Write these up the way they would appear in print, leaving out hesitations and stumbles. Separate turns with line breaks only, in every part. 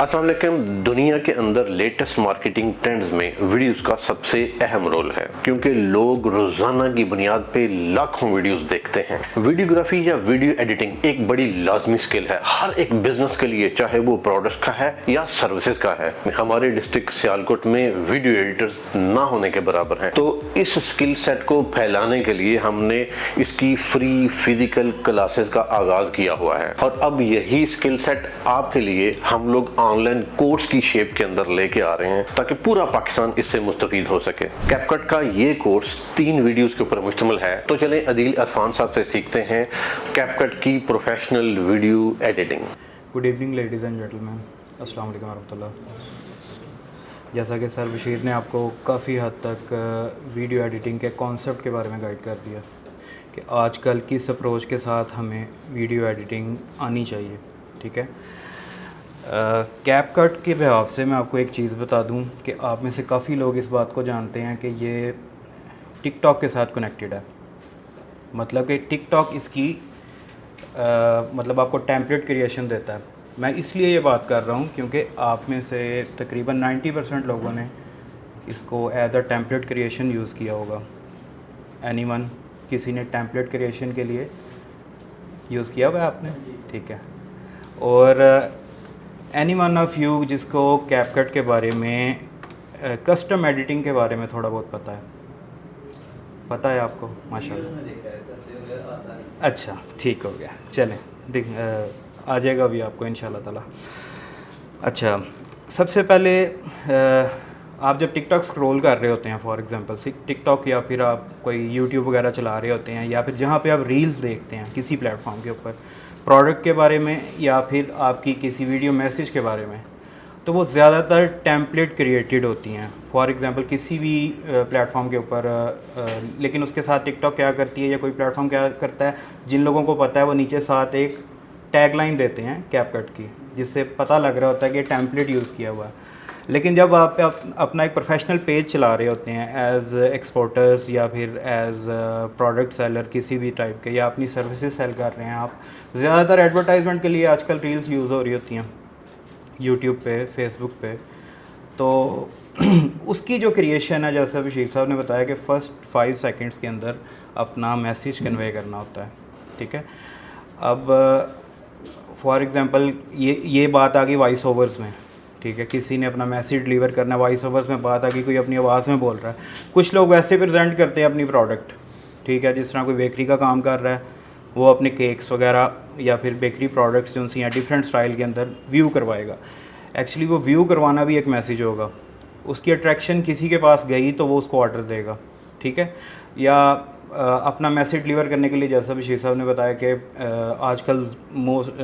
अस्सलाम वालेकुम। दुनिया के अंदर लेटेस्ट मार्केटिंग ट्रेंड्स में वीडियोस का सबसे अहम रोल है, क्योंकि लोग रोजाना की बुनियाद पे लाखों वीडियोस देखते हैं। वीडियोग्राफी या वीडियो एडिटिंग एक बड़ी लाजमी स्किल है हर एक बिजनेस के लिए, चाहे वो प्रोडक्ट्स का है या सर्विसेज का है। हमारे डिस्ट्रिक्ट सियालकोट में वीडियो एडिटर्स ना होने के बराबर हैं। तो इस स्किल सेट को फैलाने के लिए हमने इसकी फ्री फिजिकल क्लासेस का आगाज किया हुआ है, और अब यही स्किल सेट आपके लिए हम लोग ऑनलाइन कोर्स की शेप के अंदर लेके आ रहे हैं, ताकि पूरा पाकिस्तान इससे मुस्तफीद हो सके। कैपकट का ये कोर्स 3 वीडियोस के ऊपर मुश्तमिल है। तो चलें अदील अरफान साहब से सीखते हैं कैपकट की professional video editing.
Good evening ladies and gentleman, अस्सलाम वालेकुम रहमतुल्लाह। जैसा कि सर बशीर ने आपको काफ़ी हद तक वीडियो एडिटिंग के कॉन्सेप्ट के बारे में गाइड कर दिया कि आजकल किस अप्रोच के साथ हमें वीडियो एडिटिंग आनी चाहिए। ठीक है, कैपकट के बिहाफ से मैं आपको एक चीज़ बता दूं कि आप में से काफ़ी लोग इस बात को जानते हैं कि ये टिकटॉक के साथ कनेक्टेड है। मतलब कि टिकटॉक इसकी मतलब आपको टेम्पलेट क्रिएशन देता है। मैं इसलिए ये बात कर रहा हूँ क्योंकि आप में से तकरीबन 90% लोगों ने इसको as a template creation use किया होगा। एनीवन, किसी ने टेम्पलेट क्रिएशन के लिए यूज़ किया हुआ आपने? ठीक है। और एनीवन ऑफ यू जिसको कैपकट के बारे में कस्टम एडिटिंग के बारे में थोड़ा बहुत पता है आपको? माशाल्लाह। अच्छा, ठीक हो गया। चलें आ जाएगा अभी आपको इंशाल्लाह ताला। अच्छा, सबसे पहले आप जब टिकटॉक स्क्रॉल कर रहे होते हैं, फॉर एग्जांपल टिकटॉक, या फिर आप कोई यूट्यूब वगैरह चला रहे होते हैं, या फिर जहाँ पे आप रील्स देखते हैं किसी प्लेटफॉर्म के ऊपर प्रोडक्ट के बारे में या फिर आपकी किसी वीडियो मैसेज के बारे में, तो वो ज़्यादातर टेम्पलेट क्रिएटेड होती हैं। फॉर एग्जांपल किसी भी प्लेटफॉर्म के ऊपर, लेकिन उसके साथ टिकटॉक क्या करती है या कोई प्लेटफॉर्म क्या करता है, जिन लोगों को पता है वो नीचे साथ एक टैगलाइन देते हैं कैपकट की, जिससे पता लग रहा होता है कि टेम्पलेट यूज़ किया हुआ है। लेकिन जब आप अपना एक प्रोफेशनल पेज चला रहे होते हैं एज एक्सपोर्टर्स या फिर एज प्रोडक्ट सेलर किसी भी टाइप के, या अपनी सर्विसेज सेल कर रहे हैं आप, ज़्यादातर एडवर्टाइजमेंट के लिए आजकल रील्स यूज़ हो रही होती हैं यूट्यूब पे, फेसबुक पे। तो उसकी जो क्रिएशन है, जैसा बशीर साहब ने बताया कि फ़र्स्ट 5 सेकंड्स के अंदर अपना मैसेज कन्वे करना होता है। ठीक है, अब फॉर एग्ज़ाम्पल ये बात आ गई वॉइस ओवर्स में। ठीक है, किसी ने अपना मैसेज डिलीवर करना है, वॉइस ओवर्स में बात आ गई, कोई अपनी आवाज़ में बोल रहा है। कुछ लोग वैसे प्रेजेंट करते हैं अपनी प्रोडक्ट। ठीक है, जिस तरह कोई बेकरी का काम कर रहा है, वो अपने केक्स वगैरह या फिर बेकरी प्रोडक्ट्स जो सी हैं डिफरेंट स्टाइल के अंदर व्यू करवाएगा। एक्चुअली वो व्यू करवाना भी एक मैसेज होगा। उसकी अट्रैक्शन किसी के पास गई तो वो उसको ऑर्डर देगा। ठीक है, या अपना मैसेज डिलीवर करने के लिए, जैसा बशीर साहब ने बताया कि आजकल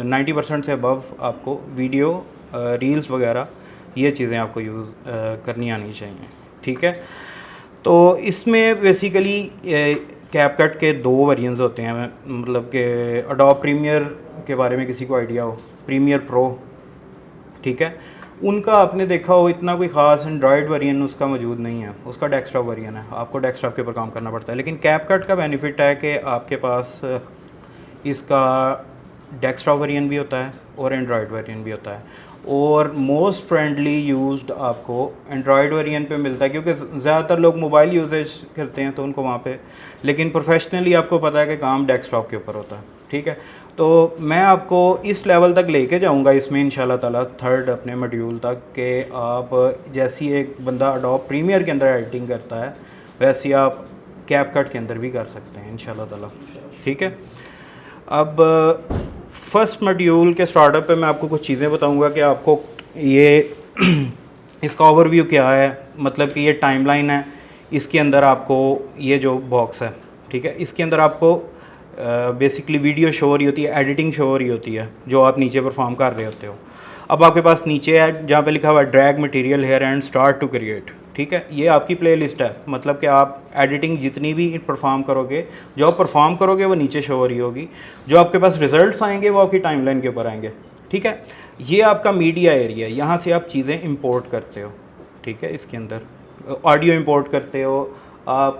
90% से अबव आपको वीडियो, रील्स वगैरह ये चीज़ें आपको यूज़ करनी आनी चाहिए। ठीक है, तो इसमें बेसिकली कैपकट के 2 वेरिएंट्स होते हैं। मतलब कि एडोब प्रीमियर के बारे में किसी को आइडिया हो, प्रीमियर प्रो। ठीक है, उनका आपने देखा हो इतना कोई ख़ास एंड्रॉयड वेरिएंट उसका मौजूद नहीं है, उसका डेस्कटॉप वेरिएंट है, आपको डेस्कटॉप के ऊपर काम करना पड़ता है। लेकिन कैपकट का बेनिफिट है कि आपके पास इसका डेस्कटॉप वेरिएंट भी होता है और एंड्रॉयड वेरिएंट भी होता है, और मोस्ट फ्रेंडली यूज्ड आपको एंड्रॉयड वेरिएंट पे मिलता है, क्योंकि ज़्यादातर लोग मोबाइल यूजेज करते हैं तो उनको वहाँ पे, लेकिन प्रोफेशनली आपको पता है कि काम डेस्कटॉप के ऊपर होता है। ठीक है, तो मैं आपको इस लेवल तक लेके जाऊंगा इसमें इंशाल्लाह ताला, 3rd अपने मॉड्यूल तक, कि आप जैसी एक बंदा एडोब प्रीमियर के अंदर एडिटिंग करता है वैसे आप कैपकट के अंदर भी कर सकते हैं इंशाल्लाह ताला। ठीक है, अब फर्स्ट मॉड्यूल के स्टार्टअप पे मैं आपको कुछ चीज़ें बताऊंगा कि आपको ये इसका ओवरव्यू क्या है। मतलब कि ये टाइमलाइन है, इसके अंदर आपको ये जो बॉक्स है, ठीक है, इसके अंदर आपको बेसिकली वीडियो शो हो रही होती है, एडिटिंग शो हो रही होती है, जो आप नीचे परफॉर्म कर रहे होते हो। अब आपके पास नीचे है जहाँ पे लिखा हुआ है drag material here and start to create. ठीक है, ये आपकी प्लेलिस्ट है। मतलब कि आप एडिटिंग जितनी भी परफॉर्म करोगे, जो आप परफॉर्म करोगे वो नीचे शो हो रही होगी, जो आपके पास रिजल्ट्स आएंगे वो आपकी टाइमलाइन के ऊपर आएंगे। ठीक है, ये आपका मीडिया एरिया है, यहाँ से आप चीज़ें इंपोर्ट करते हो। ठीक है, इसके अंदर ऑडियो इंपोर्ट करते हो, आप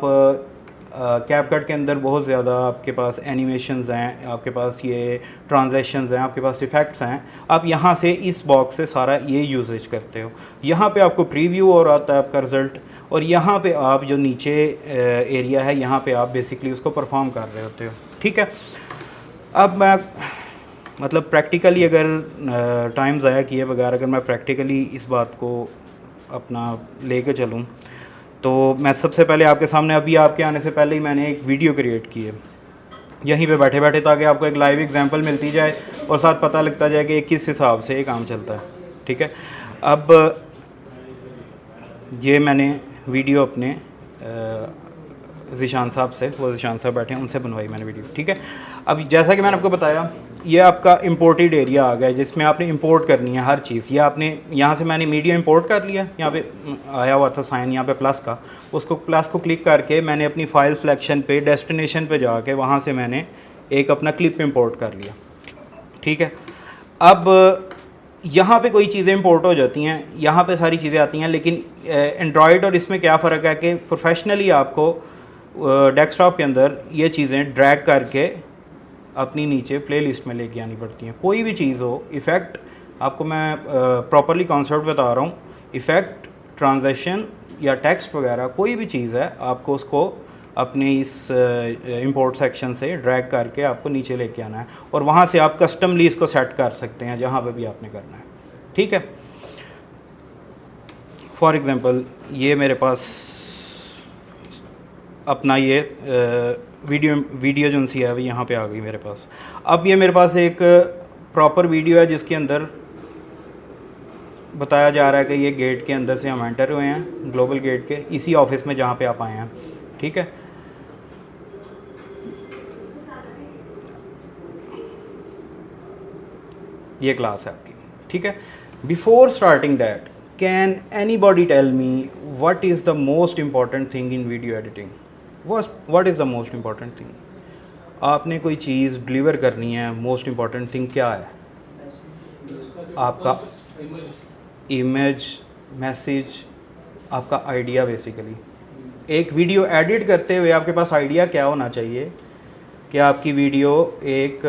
कैपकट के अंदर बहुत ज़्यादा आपके पास एनिमेशंस हैं, आपके पास ये ट्रांजैक्शंस हैं, आपके पास इफ़ेक्ट्स हैं। आप यहाँ से इस बॉक्स से सारा ये यूजेज करते हो। यहाँ पे आपको प्रीव्यू और आता है आपका रिज़ल्ट, और यहाँ पे आप जो नीचे एरिया है यहाँ पे आप बेसिकली उसको परफॉर्म कर रहे होते हो। ठीक है, अब मैं मतलब प्रैक्टिकली अगर टाइम ज़ाया किए बगैर अगर मैं प्रैक्टिकली इस बात को अपना लेके चलूँ, तो मैं सबसे पहले आपके सामने अभी आपके आने से पहले ही मैंने एक वीडियो क्रिएट की है यहीं पे बैठे बैठे, ताकि आपको एक लाइव एग्जांपल मिलती जाए और साथ पता लगता जाए कि किस हिसाब से ये काम चलता है। ठीक है, अब ये मैंने वीडियो अपने ज़ीशान साहब से, वो ज़ीशान साहब बैठे हैं, उनसे बनवाई मैंने वीडियो। ठीक है, अब जैसा कि मैंने आपको बताया ये आपका इंपोर्टेड एरिया आ गया है जिसमें आपने इंपोर्ट करनी है हर चीज़। ये आपने यहाँ से मैंने मीडिया इंपोर्ट कर लिया, यहाँ पे आया हुआ था साइन यहाँ पे प्लस का, उसको प्लस को क्लिक करके मैंने अपनी फ़ाइल सिलेक्शन पे डेस्टिनेशन पे जाके वहाँ से मैंने एक अपना क्लिप इंपोर्ट कर लिया। ठीक है, अब यहाँ पे कोई चीज़ें इंपोर्ट हो जाती हैं, यहाँ पे सारी चीज़ें आती हैं, लेकिन एंड्रॉयड और इसमें क्या फ़र्क है कि प्रोफेशनली आपको डेस्कटॉप के अंदर ये चीज़ें ड्रैग करके अपनी नीचे प्लेलिस्ट में लेके आनी पड़ती हैं। कोई भी चीज़ हो, इफ़ेक्ट आपको मैं प्रॉपरली कॉन्सेप्ट बता रहा हूँ, इफ़ेक्ट, ट्रांजैक्शन या टेक्स्ट वगैरह कोई भी चीज़ है, आपको उसको अपने इस इंपोर्ट सेक्शन से ड्रैग करके आपको नीचे लेके आना है, और वहाँ से आप कस्टमली इसको सेट कर सकते हैं जहाँ पे भी आपने करना है। ठीक है, फॉर एग्ज़ाम्पल ये मेरे पास अपना ये वीडियो जो सी है वो यहाँ पे आ गई मेरे पास। अब ये मेरे पास एक प्रॉपर वीडियो है जिसके अंदर बताया जा रहा है कि ये गेट के अंदर से हम एंटर हुए हैं, ग्लोबल गेट के इसी ऑफिस में जहाँ पे आप आए हैं। ठीक है, ये क्लास है आपकी। ठीक है, before starting that can anybody tell me what is the most important thing in video editing? What is the most important thing? आपने कोई चीज़ डिलीवर करनी है, मोस्ट इम्पॉर्टेंट थिंग क्या है? आपका इमेज, मैसेज, आपका आइडिया। बेसिकली एक वीडियो एडिट करते हुए आपके पास आइडिया क्या होना चाहिए कि आपकी वीडियो एक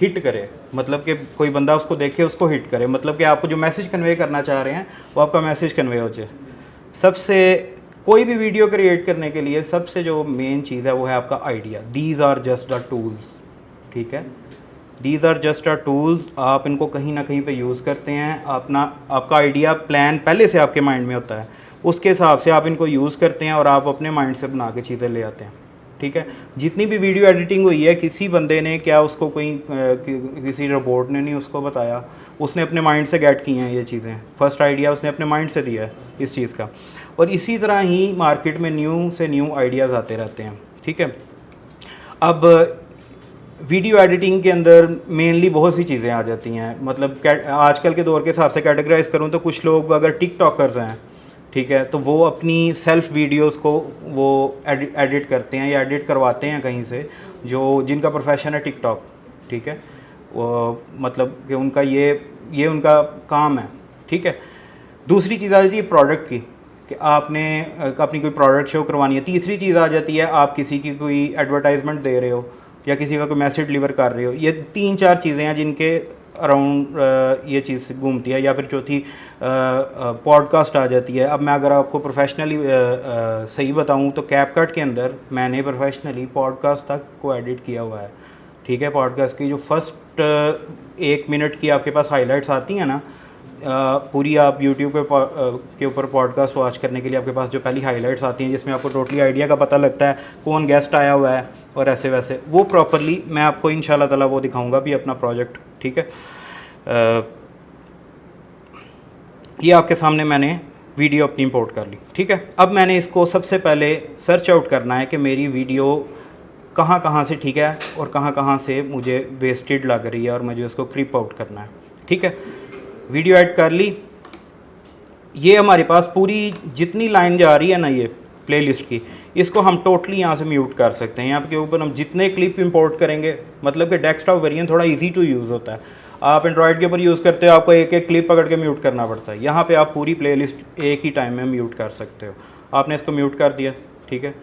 हिट करे, मतलब कि कोई बंदा उसको देखे उसको हिट करे, मतलब कि आपको जो मैसेज कन्वे करना चाह रहे हैं वो आपका मैसेज कन्वे हो जाए। सबसे कोई भी वीडियो क्रिएट करने के लिए सबसे जो मेन चीज़ है वो है आपका idea. These are just the tools. ठीक है, these are just the tools. आप इनको कहीं ना कहीं पे यूज़ करते हैं, आपका आइडिया प्लान पहले से आपके माइंड में होता है, उसके हिसाब से आप इनको यूज़ करते हैं और आप अपने माइंड से बना के चीज़ें ले आते हैं। ठीक है, जितनी भी वीडियो एडिटिंग हुई है किसी बंदे ने क्या उसको किसी रोबोट ने नहीं उसको बताया, उसने अपने माइंड से गेट की हैं ये चीज़ें। फर्स्ट आइडिया उसने अपने माइंड से दिया है इस चीज़ का, और इसी तरह ही मार्केट में न्यू से न्यू आइडियाज़ आते रहते हैं। ठीक है, अब वीडियो एडिटिंग के अंदर मेनली बहुत सी चीज़ें आ जाती हैं, मतलब आजकल के दौर के हिसाब से कैटेगराइज करूँ तो कुछ लोग अगर टिकटॉकर्स हैं, ठीक है, तो वो अपनी सेल्फ वीडियोस को वो एडिट करते हैं या एडिट करवाते हैं कहीं से, जो जिनका प्रोफेशन है टिकटॉक। ठीक है, वो मतलब कि उनका ये उनका काम है। ठीक है, दूसरी चीज़ आ जाती है प्रोडक्ट की, कि आपने अपनी कोई प्रोडक्ट शो करवानी है। तीसरी चीज़ आ जाती है आप किसी की कोई एडवर्टाइजमेंट दे रहे हो या किसी का कोई मैसेज डिलीवर कर रहे हो। ये 3-4 चीज़ें हैं जिनके अराउंड ये चीज़ घूमती है। या फिर चौथी पॉडकास्ट आ जाती है। अब मैं अगर आपको प्रोफेशनली सही बताऊं तो कैपकट के अंदर मैंने प्रोफेशनली पॉडकास्ट तक को एडिट किया हुआ है। ठीक है, पॉडकास्ट की जो फर्स्ट 1 मिनट की आपके पास हाइलाइट्स आती हैं ना, पूरी आप यूट्यूब के ऊपर पॉडकास्ट वॉच करने के लिए आपके पास जो पहली हाइलाइट्स आती हैं जिसमें आपको टोटली आइडिया का पता लगता है, कौन गेस्ट आया हुआ है और ऐसे वैसे, वो प्रॉपरली मैं आपको इंशाल्लाह ताला वो दिखाऊंगा भी अपना प्रोजेक्ट। ठीक है, ये आपके सामने मैंने वीडियो अपनी इंपोर्ट कर ली। ठीक है, अब मैंने इसको सबसे पहले सर्च आउट करना है कि मेरी वीडियो कहाँ कहाँ से ठीक है और कहाँ कहाँ से मुझे वेस्टेड लग रही है और मुझे उसको क्रिप आउट करना है। ठीक है, वीडियो ऐड कर ली। ये हमारे पास पूरी जितनी लाइन जा रही है ना ये प्लेलिस्ट की, इसको हम टोटली यहाँ से म्यूट कर सकते हैं। यहाँ के ऊपर हम जितने क्लिप इंपोर्ट करेंगे, मतलब कि डेस्कटॉप वेरिएंट थोड़ा इजी टू यूज़ होता है। आप एंड्रॉयड के ऊपर यूज़ करते हो, आपको एक एक क्लिप पकड़ के म्यूट करना पड़ता है। यहाँ पे आप पूरी प्लेलिस्ट एक ही टाइम में म्यूट कर सकते हो। आपने इसको म्यूट कर दिया। ठीक है,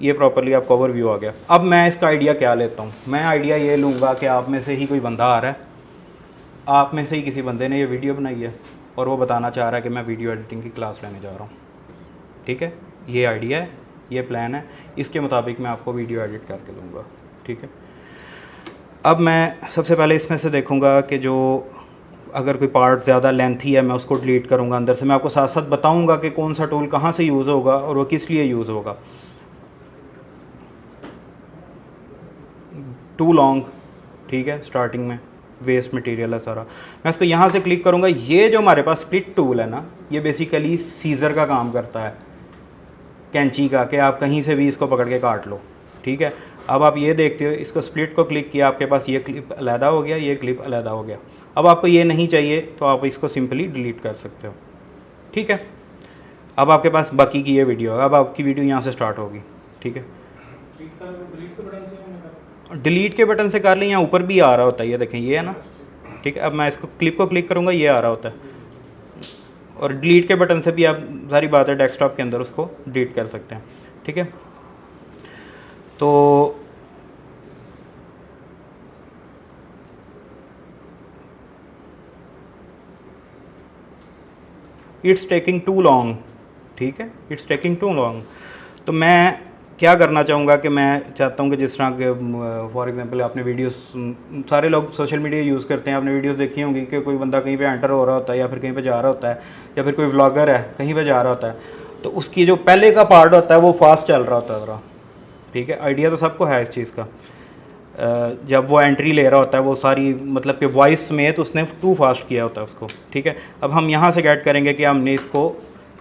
ये प्रॉपरली आपका ओवरव्यू आ गया। अब मैं इसका आइडिया क्या लेता हूँ, मैं आइडिया ये लूँगा कि आप में से ही कोई बंदा आ रहा है, आप में से ही किसी बंदे ने ये वीडियो बनाई है और वो बताना चाह रहा है कि मैं वीडियो एडिटिंग की क्लास लेने जा रहा हूँ। ठीक है, ये आइडिया है, ये प्लान है, इसके मुताबिक मैं आपको वीडियो एडिट करके दूँगा। ठीक है, अब मैं सबसे पहले इसमें से देखूँगा कि जो अगर कोई पार्ट ज़्यादा लेंथी है मैं उसको डिलीट करूँगा अंदर से। मैं आपको साथ साथ बताऊँगा कि कौन सा टूल कहाँ से यूज़ होगा और वो किस लिए यूज़ होगा। टू लॉन्ग, ठीक है, स्टार्टिंग में वेस्ट मटेरियल है सारा। मैं इसको यहाँ से क्लिक करूँगा। ये जो हमारे पास स्प्लिट टूल है ना, ये बेसिकली सीज़र का काम करता है, कैंची का, कि आप कहीं से भी इसको पकड़ के काट लो। ठीक है, अब आप ये देखते हो, इसको स्प्लिट को क्लिक किया, आपके पास ये क्लिप अलहदा हो गया, ये क्लिप अलहदा हो गया। अब आपको ये नहीं चाहिए तो आप इसको सिंपली डिलीट कर सकते हो। ठीक है, अब आपके पास बाकी की ये वीडियो है, अब आपकी वीडियो यहाँ से स्टार्ट होगी। ठीक है, डिलीट के बटन से कर लें, यहाँ ऊपर भी आ रहा होता है, ये देखें, ये है ना। ठीक है, अब मैं इसको क्लिप को क्लिक करूँगा, ये आ रहा होता है, और डिलीट के बटन से भी आप सारी बात है डेस्कटॉप के अंदर उसको डिलीट कर सकते हैं। ठीक है, तो इट्स टेकिंग टू लॉन्ग। ठीक है, इट्स टेकिंग टू लॉन्ग। तो मैं क्या करना चाहूँगा कि मैं चाहता हूँ कि जिस तरह के फॉर एग्जांपल आपने वीडियोस, सारे लोग सोशल मीडिया यूज़ करते हैं, आपने वीडियोस देखी होंगी कि कोई बंदा कहीं पे एंटर हो रहा होता है या फिर कहीं पे जा रहा होता है, या फिर कोई व्लॉगर है कहीं पे जा रहा होता है, तो उसकी जो पहले का पार्ट होता है वो फास्ट चल रहा होता है ज़रा। ठीक है, आइडिया तो सबको है इस चीज़ का। जब वो एंट्री ले रहा होता है वो सारी, मतलब कि वॉइस समेत उसने टू फास्ट किया होता है उसको। ठीक है, अब हम यहाँ से गेट करेंगे कि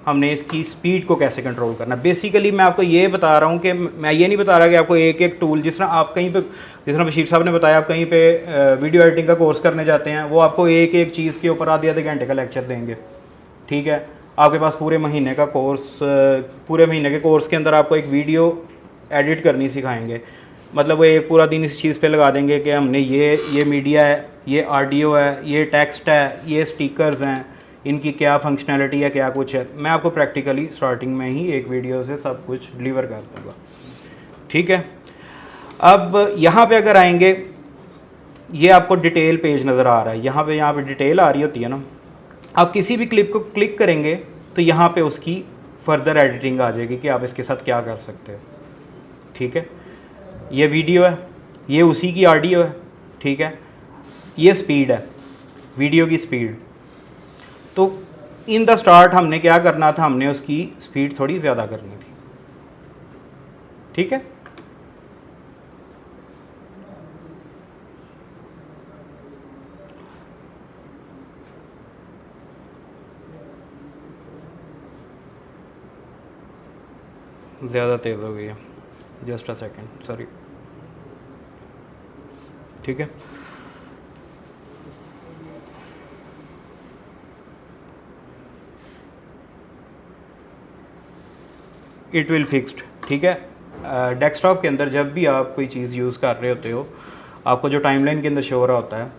हमने इसकी स्पीड को कैसे कंट्रोल करना। बेसिकली मैं आपको ये बता रहा हूँ कि मैं ये नहीं बता रहा कि आपको एक एक टूल, जिस तरह आप कहीं पे, जिस तरह बशीर साहब ने बताया, आप कहीं पे वीडियो एडिटिंग का कोर्स करने जाते हैं, वो आपको एक एक चीज़ के ऊपर आधे आधे घंटे का लेक्चर देंगे। ठीक है, आपके पास पूरे महीने का कोर्स, पूरे महीने के कोर्स के अंदर आपको एक वीडियो एडिट करनी सिखाएंगे। मतलब वो एक पूरा दिन इस चीज़ पे लगा देंगे कि हमने ये मीडिया है, ये ऑडियो है, ये टेक्स्ट है, ये स्टिकर्स हैं, इनकी क्या फंक्शनैलिटी है, क्या कुछ है। मैं आपको प्रैक्टिकली स्टार्टिंग में ही एक वीडियो से सब कुछ डिलीवर कर दूँगा। ठीक है, अब यहाँ पे अगर आएंगे, ये आपको डिटेल पेज नज़र आ रहा है, यहाँ पे डिटेल आ रही होती है ना। आप किसी भी क्लिप को क्लिक करेंगे तो यहाँ पे उसकी फर्दर एडिटिंग आ जाएगी कि आप इसके साथ क्या कर सकते हो। ठीक है, ये वीडियो है, ये उसी की ऑडियो है। ठीक है, ये स्पीड है, वीडियो की स्पीड। तो इन द स्टार्ट हमने क्या करना था, हमने उसकी स्पीड थोड़ी ज़्यादा करनी थी। ठीक है, ज़्यादा तेज़ हो गई है, जस्ट अ सेकेंड, सॉरी। ठीक है, इट विल फिक्स्ड। ठीक है, डेस्कटॉप के अंदर जब भी आप कोई चीज़ यूज़ कर रहे होते हो, आपको जो टाइमलाइन के अंदर शो हो रहा होता है,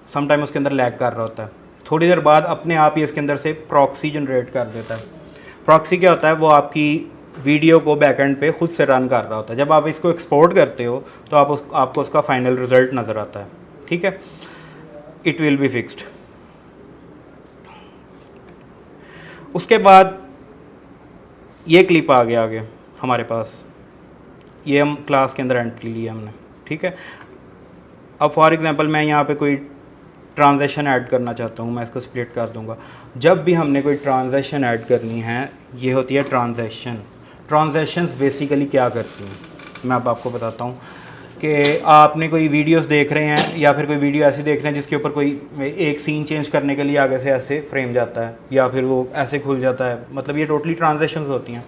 सम टाइम उसके अंदर लैग कर रहा होता है, थोड़ी देर बाद अपने आप ही इसके अंदर से प्रॉक्सी जनरेट कर देता है। प्रॉक्सी क्या होता है, वो आपकी वीडियो को बैकएंड पे खुद से रन कर रहा होता है। जब आप इसको एक्सपोर्ट करते हो तो आपको उसका फाइनल रिज़ल्ट नज़र आता है। ठीक है, इट विल बी फिक्स्ड। उसके बाद ये क्लिप आ गया आगे हमारे पास, ये हम क्लास के अंदर एंट्री ली हमने। ठीक है, अब फॉर एग्जांपल मैं यहाँ पे कोई ट्रांजैक्शन ऐड करना चाहता हूँ, मैं इसको स्प्लिट कर दूँगा। जब भी हमने कोई ट्रांजैक्शन ऐड करनी है, ये होती है ट्रांजैक्शन। ट्रांजैक्शंस बेसिकली क्या करती हैं, मैं अब आपको बताता हूँ कि आपने कोई वीडियोस देख रहे हैं या फिर कोई वीडियो ऐसी देख रहे हैं जिसके ऊपर कोई एक सीन चेंज करने के लिए आगे से ऐसे फ्रेम जाता है या फिर वो ऐसे खुल जाता है, मतलब ये टोटली ट्रांजैक्शंस होती हैं।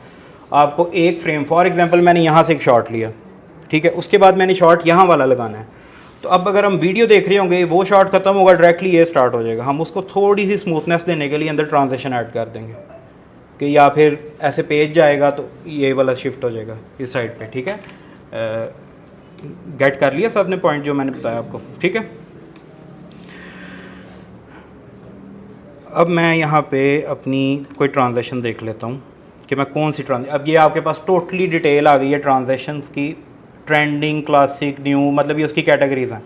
आपको एक फ्रेम, फॉर एग्जांपल मैंने यहाँ से एक शॉट लिया, ठीक है, उसके बाद मैंने शॉट यहाँ वाला लगाना है। तो अब अगर हम वीडियो देख रहे होंगे, वो शॉट खत्म होगा, डायरेक्टली ये स्टार्ट हो जाएगा। हम उसको थोड़ी सी स्मूथनेस देने के लिए अंदर ट्रांजैक्शन ऐड कर देंगे कि या फिर ऐसे पेज जाएगा तो ये वाला शिफ्ट हो जाएगा इस साइड पे। ठीक है, गेट कर लिया सब ने पॉइंट जो मैंने बताया आपको। ठीक है, अब मैं यहाँ पे अपनी कोई ट्रांजैक्शन देख लेता हूँ कि मैं कौन सी अब ये आपके पास टोटली डिटेल आ गई है ट्रांजैक्शंस की, ट्रेंडिंग, क्लासिक, न्यू, मतलब ये उसकी कैटेगरीज हैं।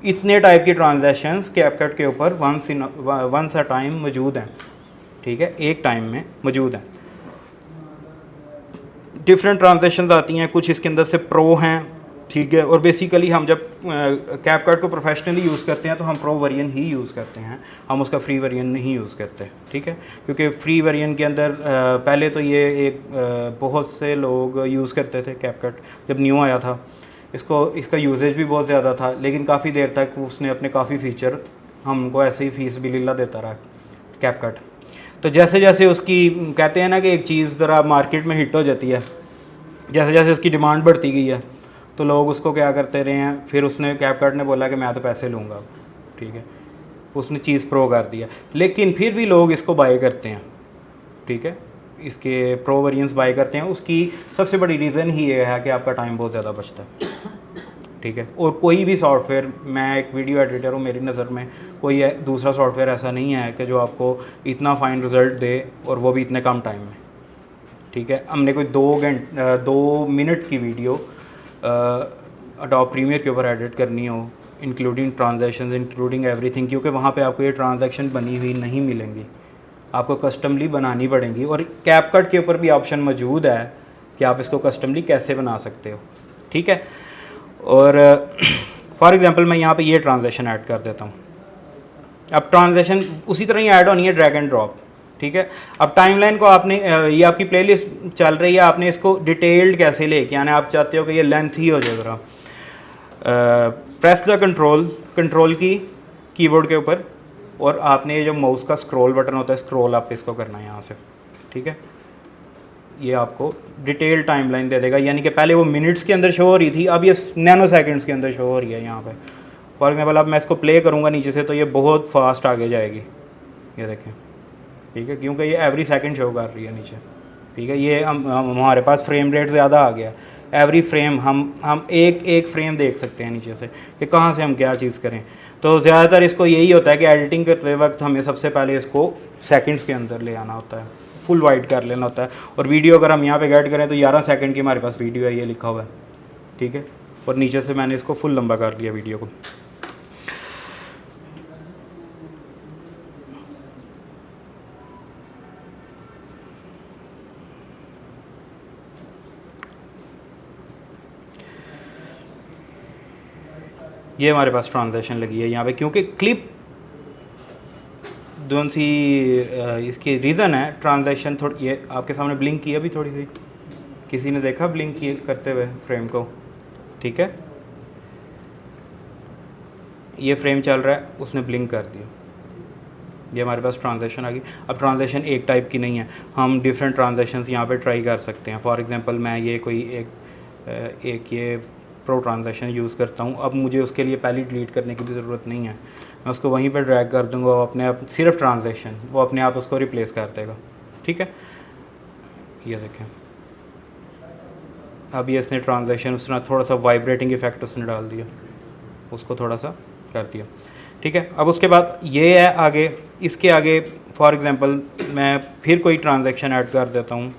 इतने टाइप की ट्रांजैक्शंस कैपकट के ऊपर वंस अ टाइम मौजूद हैं, ठीक है, एक टाइम में मौजूद हैं। डिफरेंट ट्रांजैक्शंस आती हैं, कुछ इसके अंदर से प्रो हैं, ठीक है, और बेसिकली हम जब कैपकट को प्रोफेशनली यूज़ करते हैं तो हम प्रो वेरिएंट ही यूज़ करते हैं, हम उसका फ्री वेरिएंट नहीं यूज़ करते, ठीक है, क्योंकि फ्री वेरिएंट के अंदर पहले तो ये एक बहुत से लोग यूज़ करते थे कैपकट जब न्यू आया था, इसका यूजेज भी बहुत ज़्यादा था, लेकिन काफ़ी देर तक उसने अपने काफ़ी फ़ीचर हमको ऐसे ही फीस बिलिल्ला देता रहा कैपकट। तो जैसे जैसे उसकी कहते हैं ना कि एक चीज़ ज़रा मार्केट में हिट हो जाती है, जैसे जैसे उसकी डिमांड बढ़ती गई है तो लोग उसको क्या करते रहे हैं, फिर उसने कैपकट ने बोला कि मैं तो पैसे लूँगा, ठीक है, उसने चीज़ प्रो कर दिया, लेकिन फिर भी लोग इसको बाय करते हैं, ठीक है, इसके प्रो वेरिएंट्स बाय करते हैं। उसकी सबसे बड़ी रीज़न ही ये है कि आपका टाइम बहुत ज़्यादा बचता है, ठीक है, और कोई भी सॉफ्टवेयर, मैं एक वीडियो एडिटर हूँ, मेरी नज़र में कोई दूसरा सॉफ्टवेयर ऐसा नहीं है कि जो आपको इतना फ़ाइन रिज़ल्ट दे और वो भी इतने कम टाइम में, ठीक है। हमने कोई 2 मिनट की वीडियो अडोब प्रीमियर के ऊपर एडिट करनी हो, इंक्लूडिंग ट्रांजैक्शंस, इंक्लूडिंग एवरीथिंग, क्योंकि वहाँ पे आपको ये ट्रांजैक्शन बनी हुई नहीं मिलेंगी, आपको कस्टमली बनानी पड़ेंगी, और कैपकट के ऊपर भी ऑप्शन मौजूद है कि आप इसको कस्टमली कैसे बना सकते हो, ठीक है। और फॉर एग्ज़ाम्पल मैं यहाँ पे ये ट्रांजैक्शन ऐड कर देता हूँ। अब ट्रांजैक्शन उसी तरह ही ऐड होनी है, ड्रैग एंड ड्रॉप, ठीक है। अब टाइमलाइन को आपने ये आपकी प्लेलिस्ट चल रही है, आपने इसको डिटेल्ड कैसे लेके आना है, आप चाहते हो कि ये लेंथ ही हो जाए ज़रा, प्रेस द कंट्रोल की कीबोर्ड के ऊपर, और आपने ये जो माउस का स्क्रॉल बटन होता है, स्क्रॉल आप इसको करना है यहाँ से, ठीक है। ये आपको डिटेल टाइमलाइन दे देगा, यानी कि पहले वो मिनट्स के अंदर शो हो रही थी, अब ये नैनो सेकंड्स के अंदर शो हो रही है यहाँ पे। फॉर एग्जाम्पल अब मैं इसको प्ले करूँगा नीचे से तो ये बहुत फास्ट आगे जाएगी, ये देखें, ठीक है, क्योंकि ये एवरी सेकंड शो कर रही है नीचे, ठीक है। ये हमारे पास फ्रेम रेट ज़्यादा आ गया, एवरी फ्रेम हम एक फ्रेम देख सकते हैं नीचे से कि कहाँ से हम क्या चीज़ करें। तो ज़्यादातर इसको यही होता है कि एडिटिंग करते वक्त हमें सबसे पहले इसको सेकंड्स के अंदर ले आना होता है, फुल वाइड कर लेना होता है। और वीडियो अगर हम यहाँ पे ऐड करें तो 11 सेकंड की हमारे पास वीडियो है, ये लिखा हुआ है, ठीक है, और नीचे से मैंने इसको फुल लंबा कर लिया वीडियो को। ये हमारे पास ट्रांजैक्शन लगी है यहाँ पे, क्योंकि क्लिप दोनों सी इसकी रीज़न है ट्रांजैक्शन थोड़ी, ये आपके सामने ब्लिंक की अभी थोड़ी सी, किसी ने देखा ब्लिंक किए करते हुए फ्रेम को, ठीक है, ये फ्रेम चल रहा है, उसने ब्लिंक कर दिया, ये हमारे पास ट्रांजैक्शन आ गई। अब ट्रांजैक्शन एक टाइप की नहीं है, हम डिफरेंट ट्रांजैक्शंस यहाँ पे ट्राई कर सकते हैं। फॉर एग्जांपल मैं ये कोई एक ये प्रो ट्रांजैक्शन यूज़ करता हूँ, अब मुझे उसके लिए पहले डिलीट करने की भी ज़रूरत नहीं है, मैं उसको वहीं पर ड्रैग कर दूँगा, वो अपने आप सिर्फ ट्रांजैक्शन वो अपने आप उसको रिप्लेस कर देगा, ठीक है। ये देखें, अब ये इसने ट्रांजैक्शन उसने थोड़ा सा वाइब्रेटिंग इफेक्ट उसने डाल दिया, उसको थोड़ा सा कर दिया, ठीक है। अब उसके बाद ये है आगे, इसके आगे फॉर एग्ज़ाम्पल मैं फिर कोई ट्रांजैक्शन ऐड कर देता हूँ,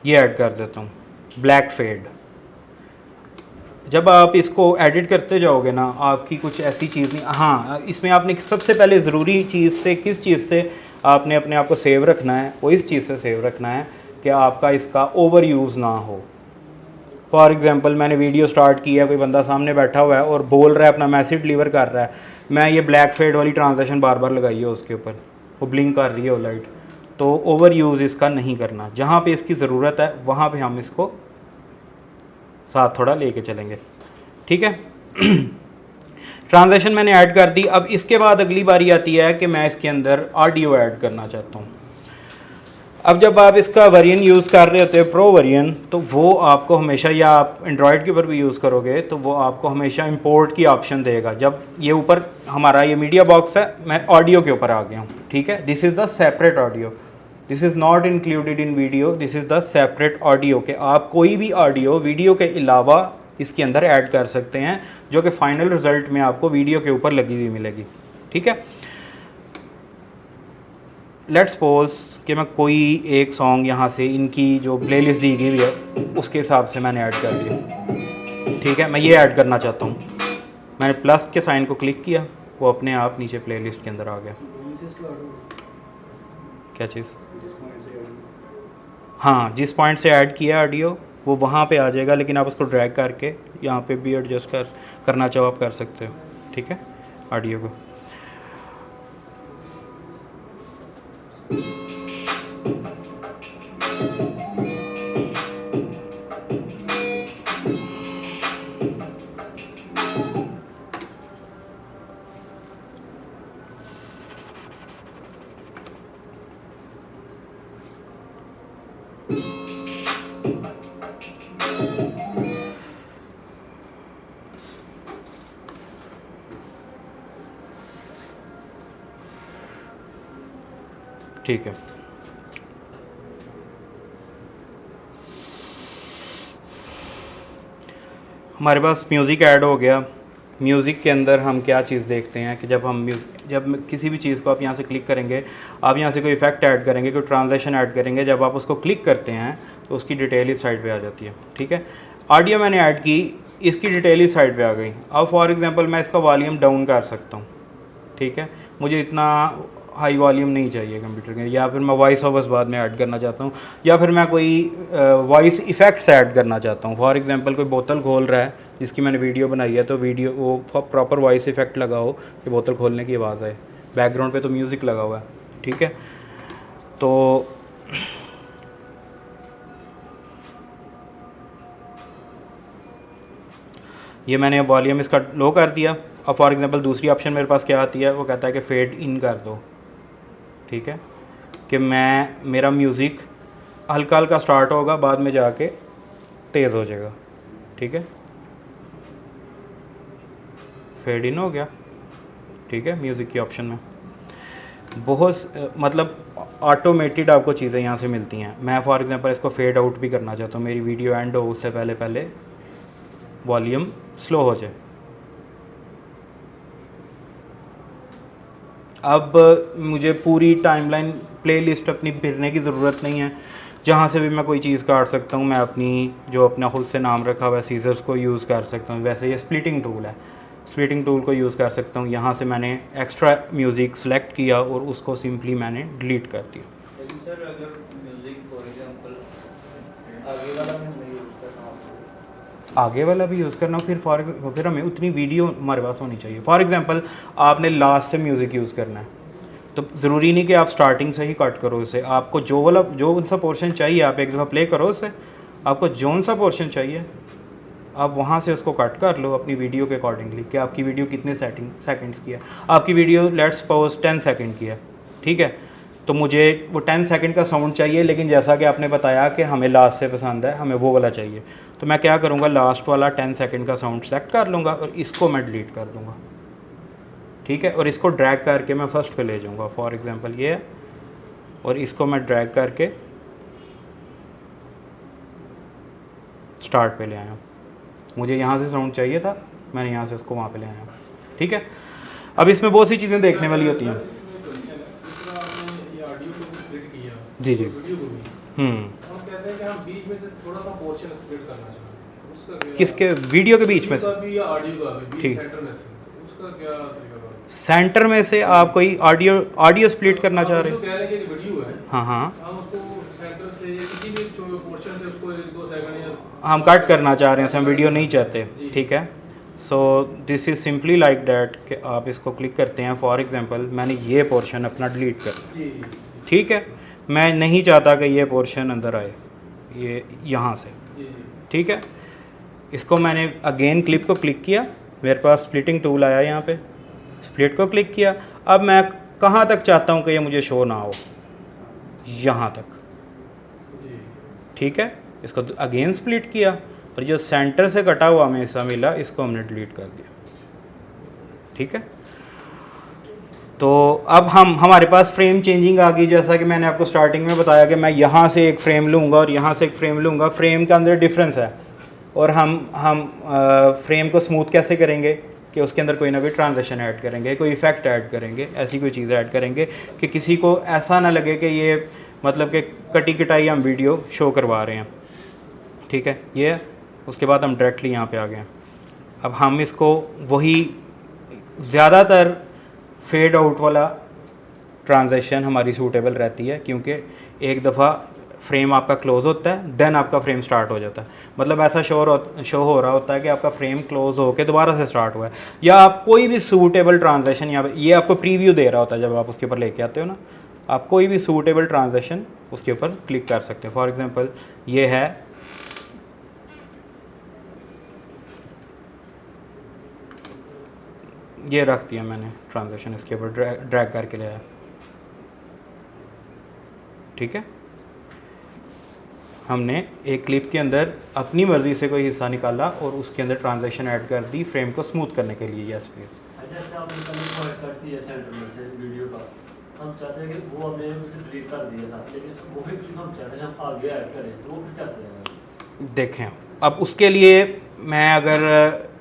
ये ऐड कर देता हूँ ब्लैक फेड। जब आप इसको एडिट करते जाओगे ना, आपकी कुछ ऐसी चीज़ नहीं, हाँ इसमें आपने सबसे पहले ज़रूरी चीज़ से, किस चीज़ से आपने अपने आप को सेव रखना है, वो इस चीज़ से सेव रखना है कि आपका इसका ओवर यूज़ ना हो। फॉर एग्जांपल मैंने वीडियो स्टार्ट की है, कोई बंदा सामने बैठा हुआ है और बोल रहा है, अपना मैसेज डिलीवर कर रहा है, मैं ये ब्लैक फेड वाली ट्रांजैक्शन बार बार लगाई है उसके ऊपर, वो ब्लिंक कर रही है वो लाइट, तो ओवर यूज़ इसका नहीं करना। जहाँ पे इसकी ज़रूरत है वहाँ पे हम इसको साथ थोड़ा लेके चलेंगे, ठीक है। ट्रांजैक्शन मैंने ऐड कर दी। अब इसके बाद अगली बारी आती है कि मैं इसके अंदर ऑडियो ऐड करना चाहता हूँ। अब जब आप इसका वेरिएंट यूज़ कर रहे होते हैं प्रो वेरिएंट, तो वो आपको हमेशा, या आप एंड्रॉयड के ऊपर भी यूज़ करोगे तो वो आपको हमेशा इंपोर्ट की ऑप्शन देगा। जब ये ऊपर हमारा ये मीडिया बॉक्स है, मैं ऑडियो के ऊपर आ गया हूँ, ठीक है, this is the separate audio, this is not included in video, this is the separate audio, कि आप कोई भी ऑडियो वीडियो के अलावा इसके अंदर ऐड कर सकते हैं, जो कि फाइनल रिजल्ट में आपको वीडियो के ऊपर लगी हुई मिलेगी, ठीक है। लेट्स सपोज कि मैं कोई एक सॉन्ग यहाँ से इनकी जो प्लेलिस्ट दी गई है उसके हिसाब से मैंने ऐड कर दिया, ठीक है। मैं ये ऐड करना चाहता हूँ, मैंने प्लस के साइन को क्लिक किया, वो अपने आप नीचे प्लेलिस्ट के अंदर आ गया। क्या चीज़? हाँ, जिस पॉइंट से ऐड किया ऑडियो वो वहाँ पे आ जाएगा, लेकिन आप उसको ड्रैग करके यहाँ पे भी एडजस्ट करना चाहो आप कर सकते हो, ठीक है, ऑडियो को। ठीक है, हमारे पास म्यूज़िक ऐड हो गया। म्यूज़िक के अंदर हम क्या चीज़ देखते हैं कि जब किसी भी चीज़ को आप यहाँ से क्लिक करेंगे, आप यहाँ से कोई इफेक्ट ऐड करेंगे, कोई ट्रांजैक्शन ऐड करेंगे, जब आप उसको क्लिक करते हैं तो उसकी डिटेल इस साइड पे आ जाती है, ठीक है। ऑडियो मैंने ऐड की, इसकी डिटेल इस साइड पे आ गई। अब फॉर एग्जांपल मैं इसका वॉल्यूम डाउन कर सकता हूँ, ठीक है, मुझे इतना हाई वॉल्यूम नहीं चाहिए कंप्यूटर के, या फिर मैं वॉइस ओवर्स बाद में ऐड करना चाहता हूँ, या फिर मैं कोई वॉइस इफ़ेक्ट्स ऐड करना चाहता हूँ। फॉर एग्जांपल कोई बोतल खोल रहा है जिसकी मैंने वीडियो बनाई है, तो वीडियो वो प्रॉपर वॉइस इफ़ेक्ट लगाओ कि बोतल खोलने की आवाज़ आए, बैकग्राउंड पे तो म्यूज़िक लगा हुआ है, ठीक है। तो ये मैंने वॉल्यूम इसका लो कर दिया। अब फॉर एग्जांपल दूसरी ऑप्शन मेरे पास क्या आती है, वो कहता है कि फेड इन कर दो, ठीक है, कि मेरा म्यूज़िक हल्का हल्का स्टार्ट होगा, बाद में जाके तेज़ हो जाएगा, ठीक है। फेड इन हो गया, ठीक है, म्यूज़िक की ऑप्शन में बहुत मतलब ऑटोमेटेड आपको चीज़ें यहाँ से मिलती हैं। मैं फॉर एग्जांपल इसको फेड आउट भी करना चाहता हूँ, मेरी वीडियो एंड हो उससे पहले वॉल्यूम स्लो हो जाए। अब मुझे पूरी टाइमलाइन प्लेलिस्ट अपनी फिरने की ज़रूरत नहीं है, जहाँ से भी मैं कोई चीज़ काट सकता हूँ। मैं अपना खुद से नाम रखा हुआ है सीजर्स को यूज़ कर सकता हूँ। वैसे ये स्प्लिटिंग टूल है, स्प्लिटिंग टूल को यूज़ कर सकता हूँ। यहाँ से मैंने एक्स्ट्रा म्यूज़िक सेलेक्ट किया और उसको सिंपली मैंने डिलीट कर दिया।
सर अगर म्यूजिक फॉर एग्जांपल आगे वाला मैं नहीं यूज़ करता हूँ,
आगे वाला भी यूज़ करना हो, फिर हमें उतनी वीडियो हमारे पास होनी चाहिए। फॉर एग्जांपल आपने लास्ट से म्यूज़िक यूज़ करना है, तो ज़रूरी नहीं कि आप स्टार्टिंग से ही कट करो उसे। आपको जो सा पोर्शन चाहिए आप एक दफ़ा प्ले करो उससे, आपको जोन सा पोर्शन चाहिए आप वहाँ से उसको कट कर लो अपनी वीडियो के अकॉर्डिंगली, कि आपकी वीडियो कितने सेकंड्स की है। आपकी वीडियो लेट्स सपोज 10 सेकंड की है, ठीक है, तो मुझे वो 10 सेकंड का साउंड चाहिए, लेकिन जैसा कि आपने बताया कि हमें लास्ट से पसंद है, हमें वो वाला चाहिए, तो मैं क्या करूँगा, लास्ट वाला 10 सेकंड का साउंड सेलेक्ट कर लूँगा और इसको मैं डिलीट कर दूँगा, ठीक है, और इसको ड्रैग करके मैं फर्स्ट पे ले जाऊँगा। फॉर एग्जांपल ये है, और इसको मैं ड्रैग करके स्टार्ट पे ले आया। मुझे यहाँ से साउंड चाहिए था, मैंने यहाँ से उसको वहाँ पे ले आया, ठीक है। अब इसमें बहुत सी चीज़ें देखने वाली होती हैं। जी जी, किसके वीडियो के बीच में से, ठीक, सेंटर में से आप कोई ऑडियो स्प्लिट करना चाह रहे हैं? हाँ हाँ, हम कट करना चाह रहे हैं, हम वीडियो नहीं चाहते, ठीक है। So this is simply like that कि आप इसको क्लिक करते हैं। फॉर एग्जांपल मैंने ये पोर्शन अपना डिलीट कर दिया, ठीक है, मैं नहीं चाहता कि ये पोर्शन अंदर आए, ये यहाँ से, ठीक है। इसको मैंने अगेन क्लिप को क्लिक किया, मेरे पास स्प्लिटिंग टूल आया, यहाँ पे स्प्लिट को क्लिक किया। अब मैं कहाँ तक चाहता हूँ कि ये मुझे शो ना हो, यहाँ तक, ठीक है। इसको अगेन स्प्लिट किया और जो सेंटर से कटा हुआ हमें हिस्सा मिला इसको हमने डिलीट कर दिया, ठीक है। तो अब हमारे पास फ्रेम चेंजिंग आ गई, जैसा कि मैंने आपको स्टार्टिंग में बताया कि मैं यहाँ से एक फ्रेम लूँगा और यहाँ से एक फ्रेम लूँगा। फ्रेम के अंदर डिफरेंस है, और हम फ्रेम को स्मूथ कैसे करेंगे, कि उसके अंदर कोई ना कोई ट्रांजेक्शन ऐड करेंगे, कोई इफेक्ट ऐड करेंगे, ऐसी कोई चीज़ ऐड करेंगे कि किसी को ऐसा ना लगे कि ये मतलब कि कटी कटाई हम वीडियो शो करवा रहे हैं। ठीक है, ये है। उसके बाद हम डायरेक्टली यहाँ पे आ गए। अब हम इसको वही ज़्यादातर फेड आउट वाला ट्रांजेक्शन हमारी सूटेबल रहती है, क्योंकि एक दफ़ा फ्रेम आपका क्लोज़ होता है देन आपका फ्रेम स्टार्ट हो जाता है। मतलब ऐसा शो हो रहा होता है कि आपका फ्रेम क्लोज़ होकर दोबारा से स्टार्ट हुआ है। या आप कोई भी सूटेबल ट्रांजेक्शन यहाँ पे, ये आपको प्रीव्यू दे रहा होता है जब आप उसके ऊपर लेके आते हो ना, आप कोई भी सूटेबल ट्रांजेक्शन उसके ऊपर क्लिक कर सकते हो। फॉर एग्जांपल ये है, ये रख दिया मैंने ट्रांजेक्शन, इसके ऊपर ड्रैग करके ले आया। ठीक है, हमने एक क्लिप के अंदर अपनी मर्ज़ी से कोई हिस्सा निकाला और उसके अंदर ट्रांजेक्शन ऐड कर दी फ्रेम को स्मूथ करने के लिए। Yes please.
जैसे आपने कल पॉइंट कट दिया सेंटर में से वीडियो का, हम चाहते हैं कि वो हमने उसे डिलीट कर दिया था, लेकिन वही क्लिप हम चाहते हैं हम आगे ऐड करें, तो वो फिर कैसे आएगा?
देखें, अब उसके लिए मैं अगर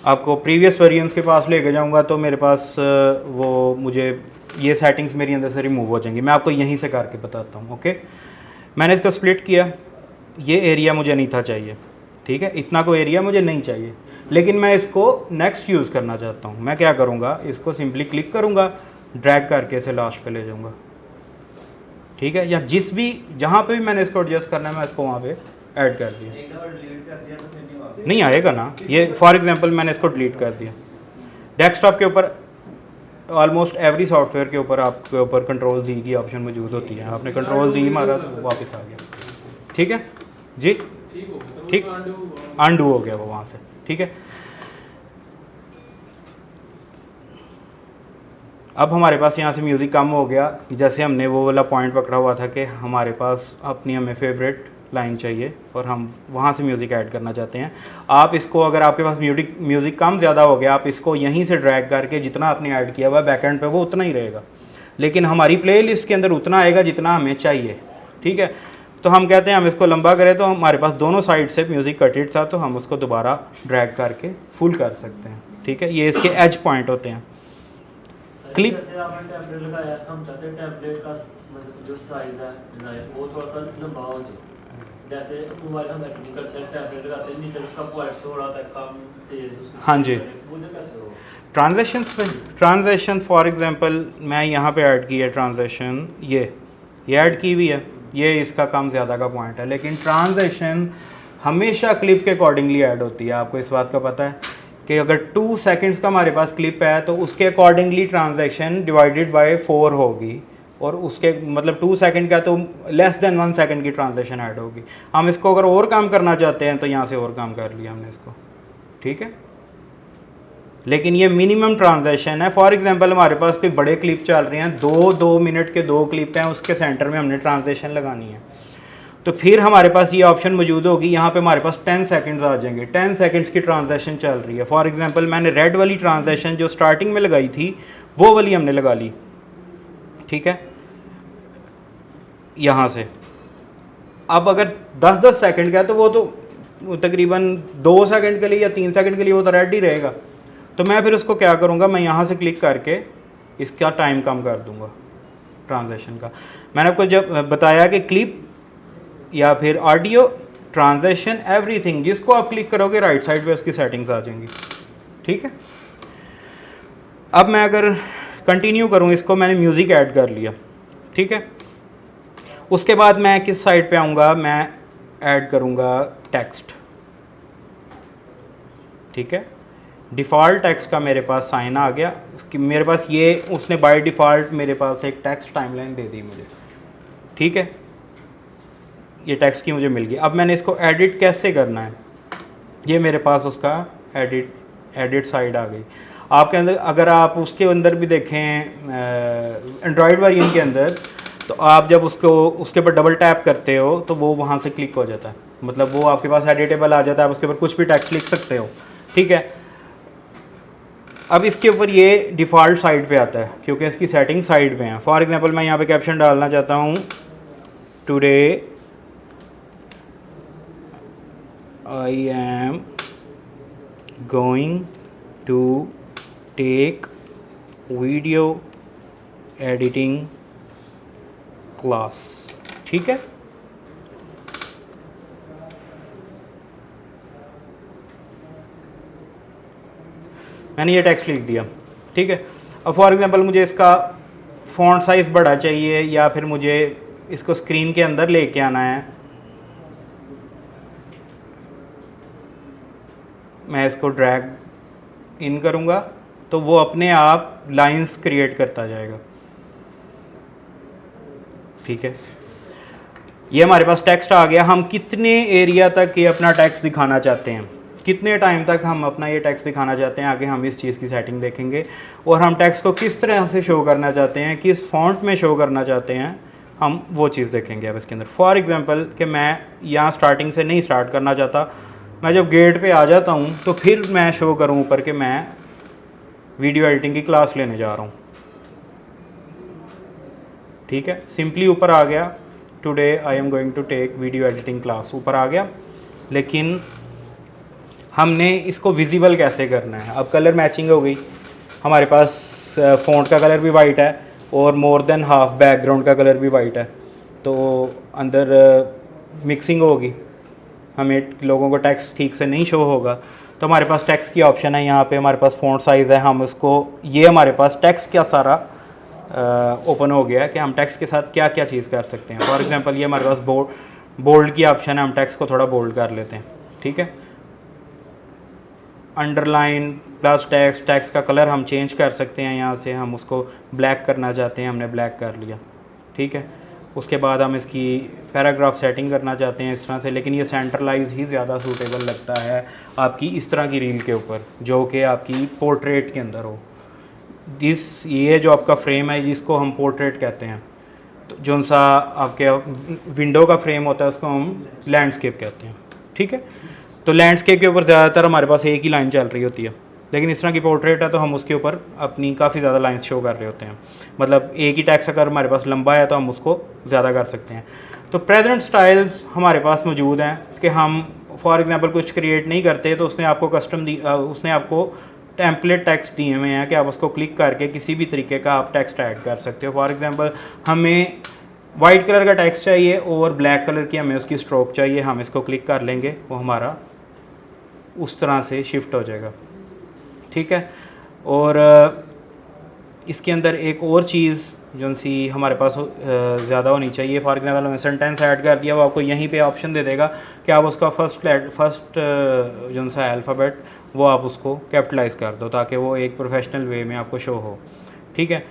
आपको प्रीवियस वेरिएंट्स के पास लेके जाऊंगा तो मेरे पास वो मुझे ये सेटिंग्स मेरी अंदर से रिमूव हो जाएंगी। मैं आपको यहीं से करके बताता हूँ। ओके, मैंने इसको स्प्लिट किया, ये एरिया मुझे नहीं था चाहिए। ठीक है, इतना कोई एरिया मुझे नहीं चाहिए, लेकिन मैं इसको नेक्स्ट यूज़ करना चाहता हूँ। मैं क्या करूँगा, इसको सिंपली क्लिक करूँगा, ड्रैग करके इसे लास्ट पे ले जाऊँगा। ठीक है, या जिस भी जहाँ पे भी मैंने इसको एडजस्ट करना है मैं इसको वहाँ पे ऐड कर दिया।
एक बार डिलीट कर दिया तो फिर नहीं वापस
नहीं आएगा ना। ये फॉर एग्जांपल मैंने इसको डिलीट कर दिया। डेस्कटॉप के ऊपर ऑलमोस्ट एवरी सॉफ्टवेयर के ऊपर आपके ऊपर कंट्रोल Z की ऑप्शन मौजूद होती है। आपने कंट्रोल Z मारा तो वो वापस आ गया। ठीक है जी, ठीक, अनडू हो गया वो वहाँ से। ठीक है, अब हमारे पास यहाँ से म्यूज़िक कम हो गया। जैसे हमने वो वाला पॉइंट पकड़ा हुआ था कि हमारे पास अपनी हमें फेवरेट लाइन चाहिए और हम वहाँ से म्यूज़िक ऐड करना चाहते हैं। आप इसको, अगर आपके पास म्यूज़िक कम ज़्यादा हो गया, आप इसको यहीं से ड्रैग करके जितना आपने ऐड किया हुआ है बैकएंड पे वो उतना ही रहेगा, लेकिन हमारी प्लेलिस्ट के अंदर उतना आएगा जितना हमें चाहिए। ठीक है, तो हम कहते हैं हम इसको लंबा करें तो हमारे पास दोनों साइड से म्यूज़िक कटेड था, तो हम उसको दोबारा ड्रैग करके फुल कर सकते हैं। ठीक है, ये इसके एज पॉइंट होते हैं। क्लिप
जैसे आपने टेम्पलेट लगाया, हम चाहते हैं टेम्पलेट का मतलब जो साइज है डिज़ाइन वो थोड़ा सा लंबा हो जाए। जैसे मोबाइल हम एडिटिंग करते हैं, टेम्पलेट लगाते हैं, नीचे उसका पॉइंट थोड़ा सा कम तेज उसकी
हाँ जी।
वो जो कैसे हो?
ट्रांजेक्शन फॉर एग्जांपल मैं यहाँ पे ऐड की है ट्रांजेक्शन, ये ऐड की हुई है, ये इसका कम ज़्यादा का पॉइंट है, लेकिन ट्रांजेक्शन हमेशा क्लिप के अकॉर्डिंगली ऐड होती है। आपको इस बात का पता है कि अगर 2 सेकंड्स का हमारे पास क्लिप है तो उसके अकॉर्डिंगली ट्रांजेक्शन डिवाइडेड बाय 4 होगी, और उसके मतलब 2 सेकंड का तो लेस देन 1 सेकंड की ट्रांजेक्शन ऐड होगी। हम इसको अगर और काम करना चाहते हैं तो यहाँ से और काम कर लिया हमने इसको। ठीक है, लेकिन ये मिनिमम ट्रांजेक्शन है। फॉर एग्जांपल हमारे पास कोई बड़े क्लिप चल रहे हैं, 2 मिनट के 2 क्लिप हैं, उसके सेंटर में हमने ट्रांजेक्शन लगानी है, तो फिर हमारे पास ये ऑप्शन मौजूद होगी। यहाँ पे हमारे पास 10 सेकंड्स आ जाएंगे, 10 सेकंड्स की ट्रांजेक्शन चल रही है। फॉर एग्जांपल मैंने रेड वाली ट्रांजेक्शन जो स्टार्टिंग में लगाई थी वो वाली हमने लगा ली। ठीक है, यहाँ से अब अगर 10-10 सेकंड का है तो वो तो तकरीबन 2 सेकंड के लिए या 3 सेकंड के लिए वो तो रेड ही रहेगा। तो मैं फिर उसको क्या करूँगा, मैं यहाँ से क्लिक करके इसका टाइम कम कर दूँगा ट्रांजेक्शन का। मैंने आपको जब बताया कि क्लिप या फिर ऑडियो, ट्रांजेक्शन, एवरीथिंग जिसको आप क्लिक करोगे राइट साइड पे उसकी सेटिंग्स आ जाएंगी। ठीक है, अब मैं अगर कंटिन्यू करूँ इसको, मैंने म्यूज़िक ऐड कर लिया। ठीक है, उसके बाद मैं किस साइड पे आऊँगा, मैं ऐड करूँगा टेक्स्ट। ठीक है, डिफ़ॉल्ट टेक्स्ट का मेरे पास साइन आ गया। उसकी मेरे पास ये उसने बाय डिफ़ॉल्ट मेरे पास एक टेक्स्ट टाइमलाइन दे दी मुझे। ठीक है, ये टेक्स्ट की मुझे मिल गई। अब मैंने इसको एडिट कैसे करना है, ये मेरे पास उसका एडिट साइड आ गई। आपके अंदर अगर आप उसके अंदर भी देखें एंड्रॉयड वेरिएंट के अंदर, तो आप जब उसके ऊपर डबल टैप करते हो तो वो वहाँ से क्लिक हो जाता है, मतलब वो आपके पास एडिटेबल आ जाता है, आप उसके ऊपर कुछ भी टेक्स्ट लिख सकते हो। ठीक है, अब इसके ऊपर ये डिफ़ॉल्ट साइड पे आता है क्योंकि इसकी सेटिंग साइड पे है। फॉर एग्जांपल मैं यहाँ पे कैप्शन डालना चाहता हूँ, today I am going to take video editing class. ठीक है, मैंने ये टेक्स्ट लिख दिया। ठीक है, अब फॉर एग्जांपल मुझे इसका फ़ॉन्ट साइज़ बड़ा चाहिए या फिर मुझे इसको स्क्रीन के अंदर लेके आना है। मैं इसको ड्रैग इन करूँगा तो वो अपने आप लाइंस क्रिएट करता जाएगा। ठीक है, ये हमारे पास टेक्स्ट आ गया। हम कितने एरिया तक ये अपना टेक्स्ट दिखाना चाहते हैं, कितने टाइम तक हम अपना ये टेक्स्ट दिखाना चाहते हैं, आगे हम इस चीज़ की सेटिंग देखेंगे। और हम टेक्स्ट को किस तरह से शो करना चाहते हैं, किस फॉन्ट में शो करना चाहते हैं, हम वो चीज़ देखेंगे अब इसके अंदर। फॉर एग्जांपल कि मैं यहाँ स्टार्टिंग से नहीं स्टार्ट करना चाहता, मैं जब गेट पे आ जाता हूँ तो फिर मैं शो करूँ ऊपर कि मैं वीडियो एडिटिंग की क्लास लेने जा रहा हूँ। ठीक है, सिंपली ऊपर आ गया, today I am going to take video editing class, ऊपर आ गया। लेकिन हमने इसको विजिबल कैसे करना है? अब कलर मैचिंग हो गई, हमारे पास फ़ॉन्ट का कलर भी वाइट है और मोर देन हाफ बैकग्राउंड का कलर भी वाइट है, तो अंदर मिक्सिंग होगी, हमें लोगों को टेक्स्ट ठीक से नहीं शो होगा। तो हमारे पास टेक्स्ट की ऑप्शन है, यहाँ पे हमारे पास फ़ॉन्ट साइज़ है, हम उसको, ये हमारे पास टेक्स्ट का सारा ओपन हो गया है कि हम टेक्स्ट के साथ क्या क्या चीज़ कर सकते हैं। फॉर एग्जांपल ये हमारे पास बोल्ड की ऑप्शन है, हम टेक्स्ट को थोड़ा बोल्ड कर लेते हैं। ठीक है, अंडरलाइन प्लस टेक्स्ट का कलर हम चेंज कर सकते हैं। यहाँ से हम उसको ब्लैक करना चाहते हैं, हमने ब्लैक कर लिया। ठीक है, उसके बाद हम इसकी पैराग्राफ सेटिंग करना चाहते हैं इस तरह से, लेकिन ये सेंट्रलाइज ही ज़्यादा सूटेबल लगता है आपकी इस तरह की रील के ऊपर, जो कि आपकी पोर्ट्रेट के अंदर हो। ये जो आपका फ्रेम है जिसको हम पोर्ट्रेट कहते हैं, तो जो सा आपके विंडो का फ्रेम होता है उसको हम लैंडस्केप कहते हैं। ठीक है, तो लैंडस्केप के ऊपर ज़्यादातर हमारे पास एक ही लाइन चल रही होती है, लेकिन इस तरह की पोर्ट्रेट है तो हम उसके ऊपर अपनी काफ़ी ज़्यादा लाइंस शो कर रहे होते हैं। मतलब एक ही टेक्स्ट अगर हमारे पास लंबा है तो हम उसको ज़्यादा कर सकते हैं। तो प्रेजेंट स्टाइल्स हमारे पास मौजूद हैं कि हम फॉर एग्जांपल कुछ क्रिएट नहीं करते तो उसने आपको उसने आपको टेम्पलेट टेक्स्ट दिए हुए हैं कि आप उसको क्लिक करके किसी भी तरीके का आप टेक्स्ट ऐड कर सकते हो। फॉर एग्जांपल हमें वाइट कलर का टेक्स्ट चाहिए और ब्लैक कलर की हमें उसकी स्ट्रोक चाहिए, हम इसको क्लिक कर लेंगे, वो हमारा उस तरह से शिफ्ट हो जाएगा। ठीक है, और इसके अंदर एक और चीज़ जो सी हमारे पास ज़्यादा होनी चाहिए। फॉर एग्जांपल हमें सेंटेंस ऐड कर दिया, वो आपको यहीं पे ऑप्शन दे देगा कि आप उसका फर्स्ट जो सा अल्फ़ाबेट वो आप उसको कैपिटलाइज कर दो ताकि वो एक प्रोफेशनल वे में आपको शो हो। ठीक है,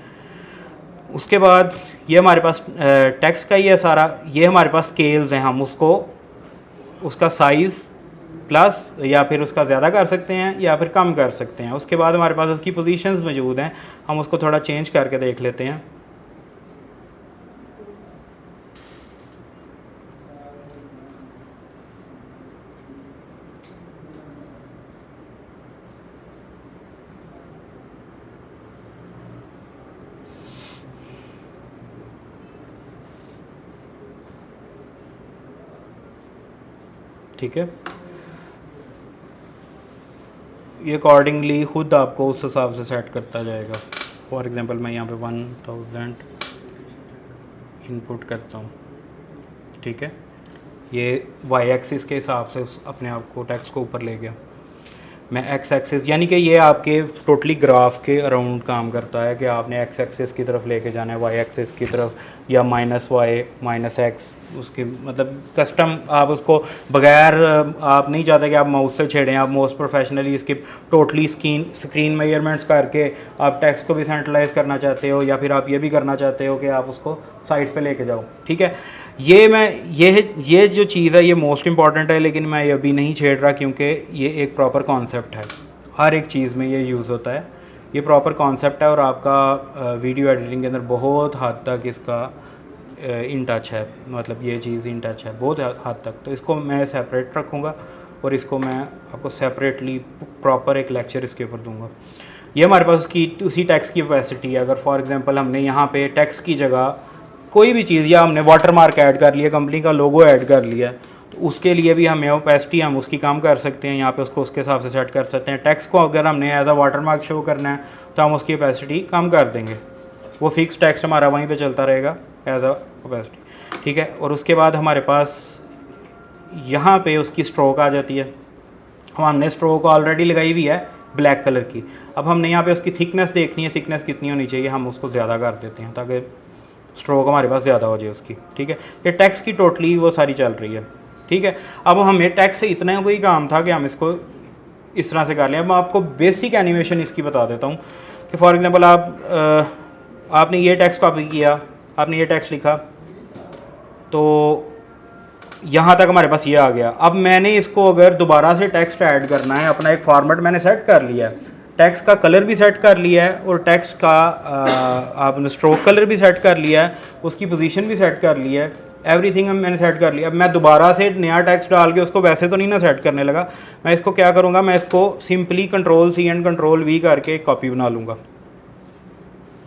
उसके बाद ये हमारे पास टेक्स्ट का ही है सारा, ये हमारे पास स्केल्स हैं, हम उसको उसका साइज़ प्लस या फिर उसका ज़्यादा कर सकते हैं या फिर कम कर सकते हैं। उसके बाद हमारे पास उसकी पोजीशंस मौजूद हैं, हम उसको थोड़ा चेंज करके देख लेते हैं। ठीक है, ये अकॉर्डिंगली खुद आपको उस हिसाब से सेट करता जाएगा। फॉर एग्जांपल मैं यहाँ पे 1000 इनपुट करता हूँ। ठीक है, ये वाई एक्सिस के हिसाब से अपने आप को टेक्स्ट को ऊपर ले गया। मैं एक्स एक्सिस यानी कि ये आपके टोटली ग्राफ के अराउंड काम करता है कि आपने एक्स एक्सिस की तरफ लेके जाना है, वाई एक्सिस की तरफ, या -y -x, उसके मतलब कस्टम आप उसको बगैर आप नहीं चाहते कि आप माउस से छेड़ें, आप मोस्ट प्रोफेशनली इसके टोटली स्क्रीन मेजरमेंट्स करके आप टेक्स्ट को भी सेंट्रलाइज करना चाहते हो, या फिर आप ये भी करना चाहते हो कि आप उसको साइड्स पे लेके जाओ। ठीक है, ये जो चीज़ है ये मोस्ट इंपॉर्टेंट है, लेकिन मैं ये अभी नहीं छेड़ रहा क्योंकि ये एक प्रॉपर कॉन्सेप्ट है, हर एक चीज़ में ये यूज़ होता है, ये प्रॉपर कॉन्सेप्ट है और आपका वीडियो एडिटिंग के अंदर बहुत हद तक इसका इन टच है, मतलब ये चीज़ इन टच है बहुत हद तक। तो इसको मैं सेपरेट रखूँगा और इसको मैं आपको सेपरेटली प्रॉपर एक लेक्चर इसके ऊपर दूँगा। ये हमारे पास उसकी उसी टेक्स्ट की कैपेसिटी है। अगर फॉर एग्जांपल हमने यहाँ पे टेक्स्ट की जगह कोई भी चीज़, या हमने वाटर मार्क ऐड कर लिया, कंपनी का लोगो ऐड कर लिया, तो उसके लिए भी हमें ओपेसिटी हम उसकी कम कर सकते हैं, यहाँ पे उसको उसके हिसाब से सेट कर सकते हैं। टेक्स्ट को अगर हमने एज अ वाटरमार्क शो करना है तो हम उसकी ओपेसिटी कम कर देंगे, वो फिक्स टेक्स्ट हमारा वहीं पे चलता रहेगा एज अ ओपेसिटी, ठीक है। और उसके बाद हमारे पास यहाँ पे उसकी स्ट्रोक आ जाती है। हमने स्ट्रोक ऑलरेडी लगाई हुई है ब्लैक कलर की। अब हमने यहाँ पे उसकी थिकनेस देखनी है, थिकनेस कितनी होनी चाहिए, हम उसको ज़्यादा कर देते हैं ताकि स्ट्रोक हमारे पास ज़्यादा हो जाए उसकी, ठीक है। ये टेक्स्ट की टोटली वो सारी चल रही है, ठीक है। अब हमें टेक्स्ट से इतना कोई काम था कि हम इसको इस तरह से कर लें। अब मैं आपको बेसिक एनिमेशन इसकी बता देता हूँ कि फॉर एग्ज़ाम्पल आपने ये टेक्स्ट कॉपी किया, आपने ये टेक्स्ट लिखा, तो यहाँ तक हमारे पास ये आ गया। अब मैंने इसको अगर दोबारा से टेक्स्ट ऐड करना है, अपना एक फॉर्मेट मैंने सेट कर लिया है, टेक्स्ट का कलर भी सेट कर लिया है और टेक्स्ट का आपने स्ट्रोक कलर भी सेट कर लिया है, उसकी पोजीशन भी सेट कर लिया है, एवरीथिंग मैंने सेट कर लिया। अब मैं दोबारा से नया टेक्स्ट डाल के उसको वैसे तो नहीं ना सेट करने लगा, मैं इसको क्या करूँगा, मैं इसको सिंपली Ctrl+C एंड Ctrl+V करके कॉपी बना लूँगा।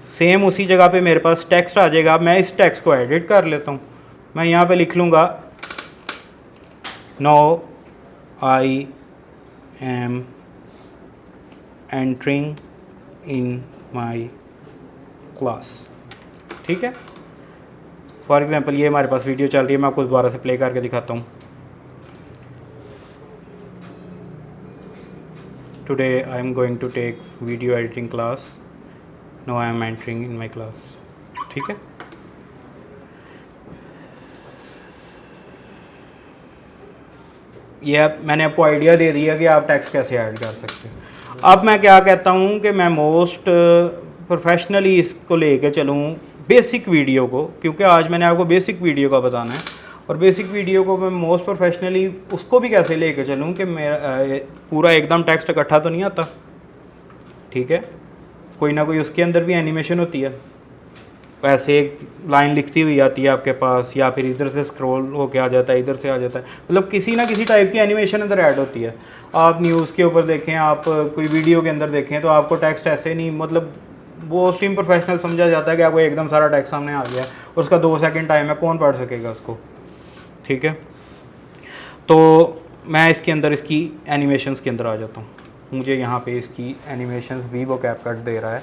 सेम उसी जगह पे मेरे पास टेक्स्ट आ जाएगा। मैं इस टेक्स्ट को एडिट कर लेता हूँ, मैं यहाँ पे लिख लूँगा no I am entering in my class, ठीक है। फॉर एग्ज़ाम्पल ये हमारे पास वीडियो चल रही है, मैं आपको दोबारा से प्ले करके दिखाता हूँ। Today I am going to take video editing class, no I am entering in my class, ठीक है। ये मैंने आपको आइडिया दे दिया कि आप टेक्स्ट कैसे ऐड कर सकते हैं। अब मैं क्या कहता हूँ कि मैं मोस्ट प्रोफेशनली इसको लेके चलूँ बेसिक वीडियो को, क्योंकि आज मैंने आपको बेसिक वीडियो का बताना है। और बेसिक वीडियो को मैं मोस्ट प्रोफेशनली उसको भी कैसे लेके चलूँ कि मेरा पूरा एकदम टेक्स्ट इकट्ठा तो नहीं आता, ठीक है। कोई ना कोई उसके अंदर भी एनिमेशन होती है, वैसे एक लाइन लिखती हुई आती है आपके पास, या फिर इधर से स्क्रॉल होके आ जाता है, इधर से आ जाता है, मतलब किसी ना किसी टाइप की एनिमेशन अंदर ऐड होती है। आप न्यूज़ के ऊपर देखें, आप कोई वीडियो के अंदर देखें, तो आपको टेक्स्ट ऐसे नहीं, मतलब वो स्ट्रीम प्रोफेशनल समझा जाता है कि आपको एकदम सारा टेक्स्ट सामने आ गया और उसका 2 सेकंड टाइम है, कौन पढ़ सकेगा उसको, ठीक है। तो मैं इसके अंदर इसकी एनिमेशंस के अंदर आ जाता हूँ। मुझे यहाँ पे इसकी एनिमेशंस भी वो कैपकट दे रहा है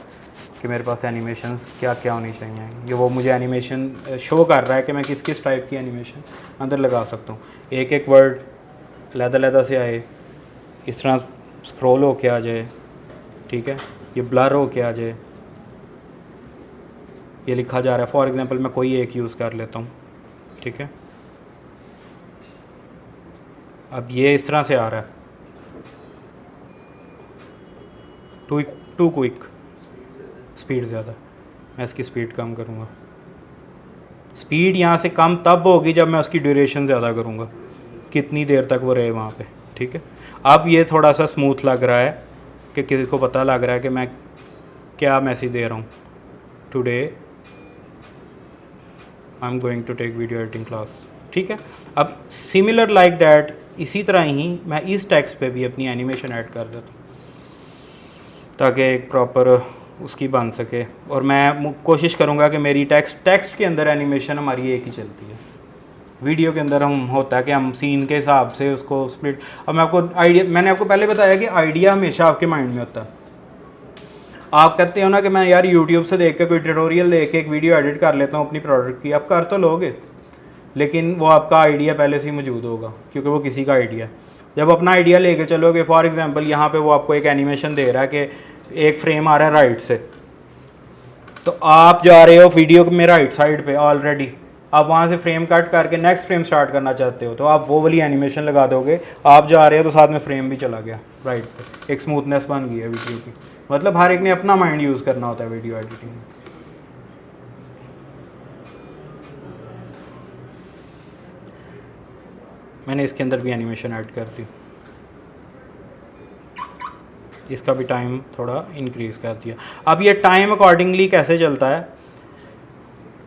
कि मेरे पास एनिमेशंस क्या क्या होनी चाहिए। ये वो मुझे एनिमेशन शो कर रहा है कि मैं किस किस टाइप की एनिमेशन अंदर लगा सकता हूँ। एक एक वर्ड अलग-अलग से आए, इस तरह स्क्रॉल होके आ जाए, ठीक है, ये ब्लर होके आ जाए, ये लिखा जा रहा है। फॉर एग्जांपल मैं कोई एक यूज़ कर लेता हूँ, ठीक है। अब ये इस तरह से आ रहा है, टू क्विक, स्पीड ज़्यादा, मैं इसकी स्पीड कम करूँगा। स्पीड यहाँ से कम तब होगी जब मैं उसकी ड्यूरेशन ज़्यादा करूँगा, कितनी देर तक वो रहे वहाँ पे, ठीक है। अब ये थोड़ा सा स्मूथ लग रहा है कि किसी को पता लग रहा है कि मैं क्या मैसेज दे रहा हूँ। Today I am going to take video editing class, ठीक है। अब सिमिलर लाइक डैट, इसी तरह ही मैं इस टेक्स्ट पे भी अपनी एनिमेशन ऐड कर देता हूँ ताकि एक प्रॉपर उसकी बन सके। और मैं कोशिश करूँगा कि मेरी टेक्स्ट के अंदर एनिमेशन हमारी एक ही चलती है। वीडियो के अंदर हम होता है कि हम सीन के हिसाब से उसको स्प्लिट। अब मैं आपको आइडिया, मैंने आपको पहले बताया कि आइडिया हमेशा आपके माइंड में होता है। आप कहते हो ना कि मैं यार यूट्यूब से देख के कोई ट्यूटोरियल देख के एक वीडियो एडिट कर लेता हूँ अपनी प्रोडक्ट की, आप कर तो लोगे, लेकिन वो आपका आइडिया पहले से ही मौजूद होगा क्योंकि वो किसी का आइडिया है। जब अपना आइडिया लेके चलोगे, फॉर एग्जांपल यहाँ पे वो आपको एक एनिमेशन दे रहा है कि एक फ्रेम आ रहा है राइट से, तो आप जा रहे हो वीडियो में राइट साइड पे ऑलरेडी, आप वहाँ से फ्रेम कट करके नेक्स्ट फ्रेम स्टार्ट करना चाहते हो, तो आप वो वाली एनिमेशन लगा दोगे। आप जा रहे हो तो साथ में फ्रेम भी चला गया राइट पे, एक स्मूथनेस बन गई है वीडियो की। मतलब हर एक ने अपना माइंड यूज़ करना होता है वीडियो एडिटिंग में। मैंने इसके अंदर भी एनिमेशन ऐड कर दी, इसका भी टाइम थोड़ा इंक्रीज़ कर दिया। अब ये टाइम अकॉर्डिंगली कैसे चलता है,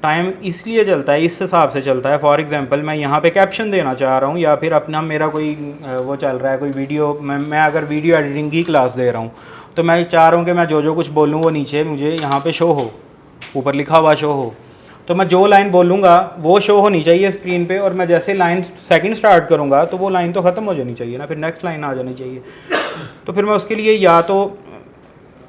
टाइम इसलिए चलता है, इस हिसाब से चलता है। फॉर एग्जांपल मैं यहाँ पे कैप्शन देना चाह रहा हूँ, या फिर अपना मेरा कोई वो चल रहा है कोई वीडियो, मैं अगर वीडियो एडिटिंग की क्लास दे रहा हूँ तो मैं चाह रहा हूँ कि मैं जो जो कुछ बोलूँ वो नीचे मुझे यहाँ पे शो हो, ऊपर लिखा हुआ शो हो। तो मैं जो लाइन बोलूँगा वो शो होनी चाहिए स्क्रीन पे, और मैं जैसे लाइन सेकंड स्टार्ट करूँगा तो वो लाइन तो ख़त्म हो जानी चाहिए ना, फिर नेक्स्ट लाइन आ जानी चाहिए। तो फिर मैं उसके लिए या तो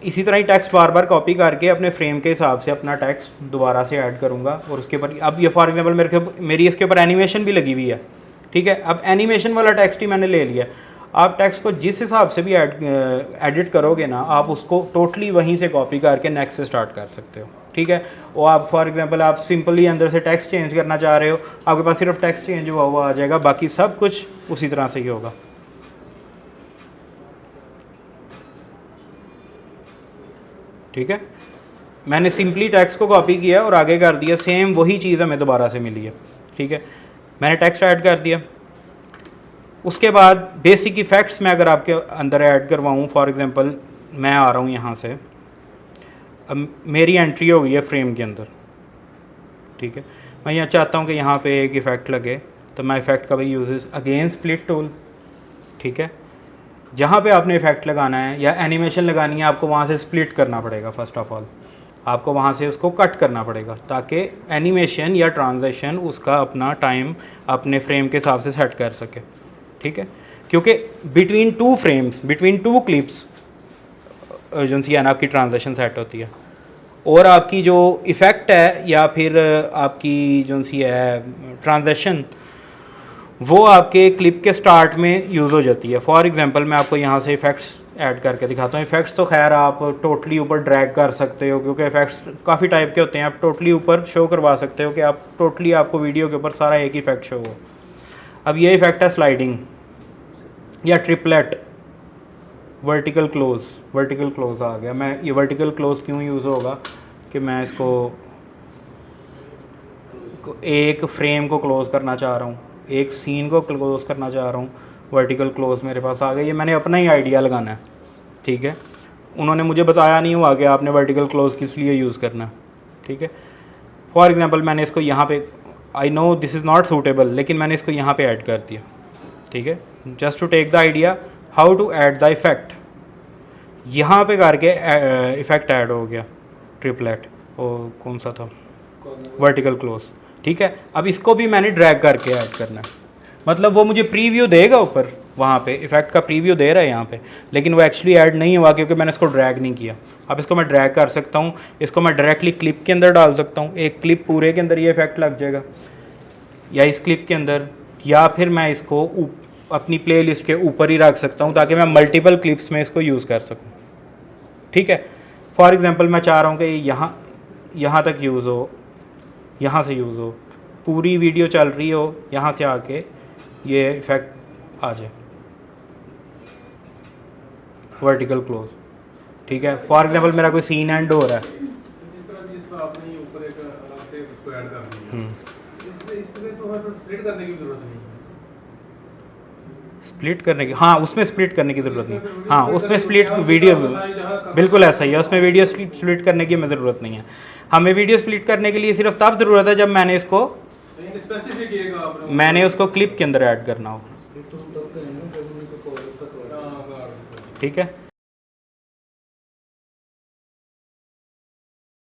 इसी तरह ही टेक्स्ट बार बार कॉपी करके अपने फ्रेम के हिसाब से अपना टेक्स्ट दोबारा से ऐड करूँगा, और उसके ऊपर अब ये फॉर एग्जांपल मेरी इसके ऊपर एनिमेशन भी लगी हुई है, ठीक है। अब एनिमेशन वाला टेक्स्ट ही मैंने ले लिया। आप टेक्स्ट को जिस हिसाब से भी एडिट करोगे ना, आप उसको टोटली वहीं से कॉपी करके नेक्स्ट से स्टार्ट कर सकते हो, ठीक है। और आप फॉर एग्जांपल आप सिंपली अंदर से टेक्स्ट चेंज करना चाह रहे हो, आपके पास सिर्फ टेक्स्ट चेंज हुआ हुआ आ जाएगा, बाकी सब कुछ उसी तरह से ही होगा। ठीक है, मैंने सिंपली टेक्स्ट को कॉपी किया और आगे कर दिया, सेम वही चीज़ हमें दोबारा से मिली है, ठीक है। मैंने टेक्स्ट ऐड कर दिया। उसके बाद बेसिक इफ़ेक्ट्स मैं अगर आपके अंदर ऐड करवाऊँ, फॉर एग्जांपल मैं आ रहा हूँ यहाँ से, अब मेरी एंट्री हो गई है फ्रेम के अंदर, ठीक है। मैं यहाँ चाहता हूँ कि यहाँ पे एक इफ़ेक्ट लगे, तो मैं इफ़ेक्ट का भी यूज़ अगेन स्प्लिट टूल, ठीक है। जहाँ पे आपने इफ़ेक्ट लगाना है या एनिमेशन लगानी है, आपको वहाँ से स्प्लिट करना पड़ेगा। फर्स्ट ऑफ ऑल आपको वहाँ से उसको कट करना पड़ेगा, ताकि एनिमेशन या ट्रांजेक्शन उसका अपना टाइम अपने फ्रेम के हिसाब से सेट कर सके, ठीक है। क्योंकि between two frames, between two clips जो सी है ना आपकी ट्रांजेक्शन सेट होती है, और आपकी जो इफ़ेक्ट है या फिर आपकी जो सी है ट्रांजेक्शन, वो आपके क्लिप के स्टार्ट में यूज़ हो जाती है। फॉर एग्जांपल मैं आपको यहाँ से इफ़ेक्ट्स ऐड करके दिखाता हूँ। इफ़ेक्ट्स तो खैर आप टोटली ऊपर ड्रैग कर सकते हो, क्योंकि इफ़ेक्ट्स काफ़ी टाइप के होते हैं। आप टोटली ऊपर शो करवा सकते हो कि आप टोटली आपको वीडियो के ऊपर सारा एक इफ़ेक्ट शो हो। अब ये इफ़ेक्ट है स्लाइडिंग या ट्रिपलेट, वर्टिकल क्लोज आ गया। मैं ये वर्टिकल क्लोज क्यों यूज़ होगा कि मैं इसको एक फ्रेम को क्लोज़ करना चाह रहा हूँ, एक सीन को क्लोज़ करना चाह रहा हूँ, वर्टिकल क्लोज मेरे पास आ गया। ये मैंने अपना ही आइडिया लगाना है, ठीक है। उन्होंने मुझे बताया नहीं हुआ कि आपने वर्टिकल क्लोज किस लिए यूज़ करना है, ठीक है। फॉर एग्जांपल मैंने इसको यहाँ पे, I know this is not suitable, लेकिन मैंने इसको यहाँ पे ऐड कर दिया, ठीक है। Just to take the idea how to add the effect, यहाँ पे करके इफ़ेक्ट ऐड हो गया ट्रिपलेट, और कौन सा था, वर्टिकल क्लोज, ठीक है। अब इसको भी मैंने ड्रैग करके ऐड करना है, मतलब वो मुझे प्रीव्यू देगा ऊपर, वहाँ पे इफ़ेक्ट का प्रीव्यू दे रहा है यहाँ पे, लेकिन वो एक्चुअली ऐड नहीं हुआ क्योंकि मैंने इसको ड्रैग नहीं किया। अब इसको मैं ड्रैग कर सकता हूँ, इसको मैं डायरेक्टली क्लिप के अंदर डाल सकता हूँ, एक क्लिप पूरे के अंदर ये इफ़ेक्ट लग जाएगा, या इस क्लिप के अंदर, या फिर मैं इसको अपनी प्ले लिस्ट के ऊपर ही रख सकता हूँ ताकि मैं मल्टीपल क्लिप्स में इसको यूज़ कर सकूँ, ठीक है। फॉर एग्ज़ाम्पल मैं चाह रहा हूँ कि यहाँ तक यूज़ हो, यहाँ से यूज़ हो, पूरी वीडियो चल रही हो, यहाँ से आके ये इफ़ेक्ट आ जाए, वर्टिकल क्लोज, ठीक है। फॉर एग्जांपल मेरा कोई सीन एंड हो रहा है,
जिस तरह भी इसको आपने ऊपर एक अलग से इसको ऐड कर दिया, इसमें तो हमें स्प्लिट करने की जरूरत नहीं है।
स्प्लिट करने की, हाँ उसमें स्प्लिट करने की ज़रूरत नहीं, हाँ उसमें स्प्लिट वीडियो बिल्कुल ऐसा ही है, उसमें वीडियो स्प्लिट करने की हमें ज़रूरत नहीं है। हमें वीडियो स्प्लिट करने के लिए सिर्फ तब ज़रूरत है जब मैंने इसको उसको क्लिप के अंदर ऐड करना हो, ठीक है।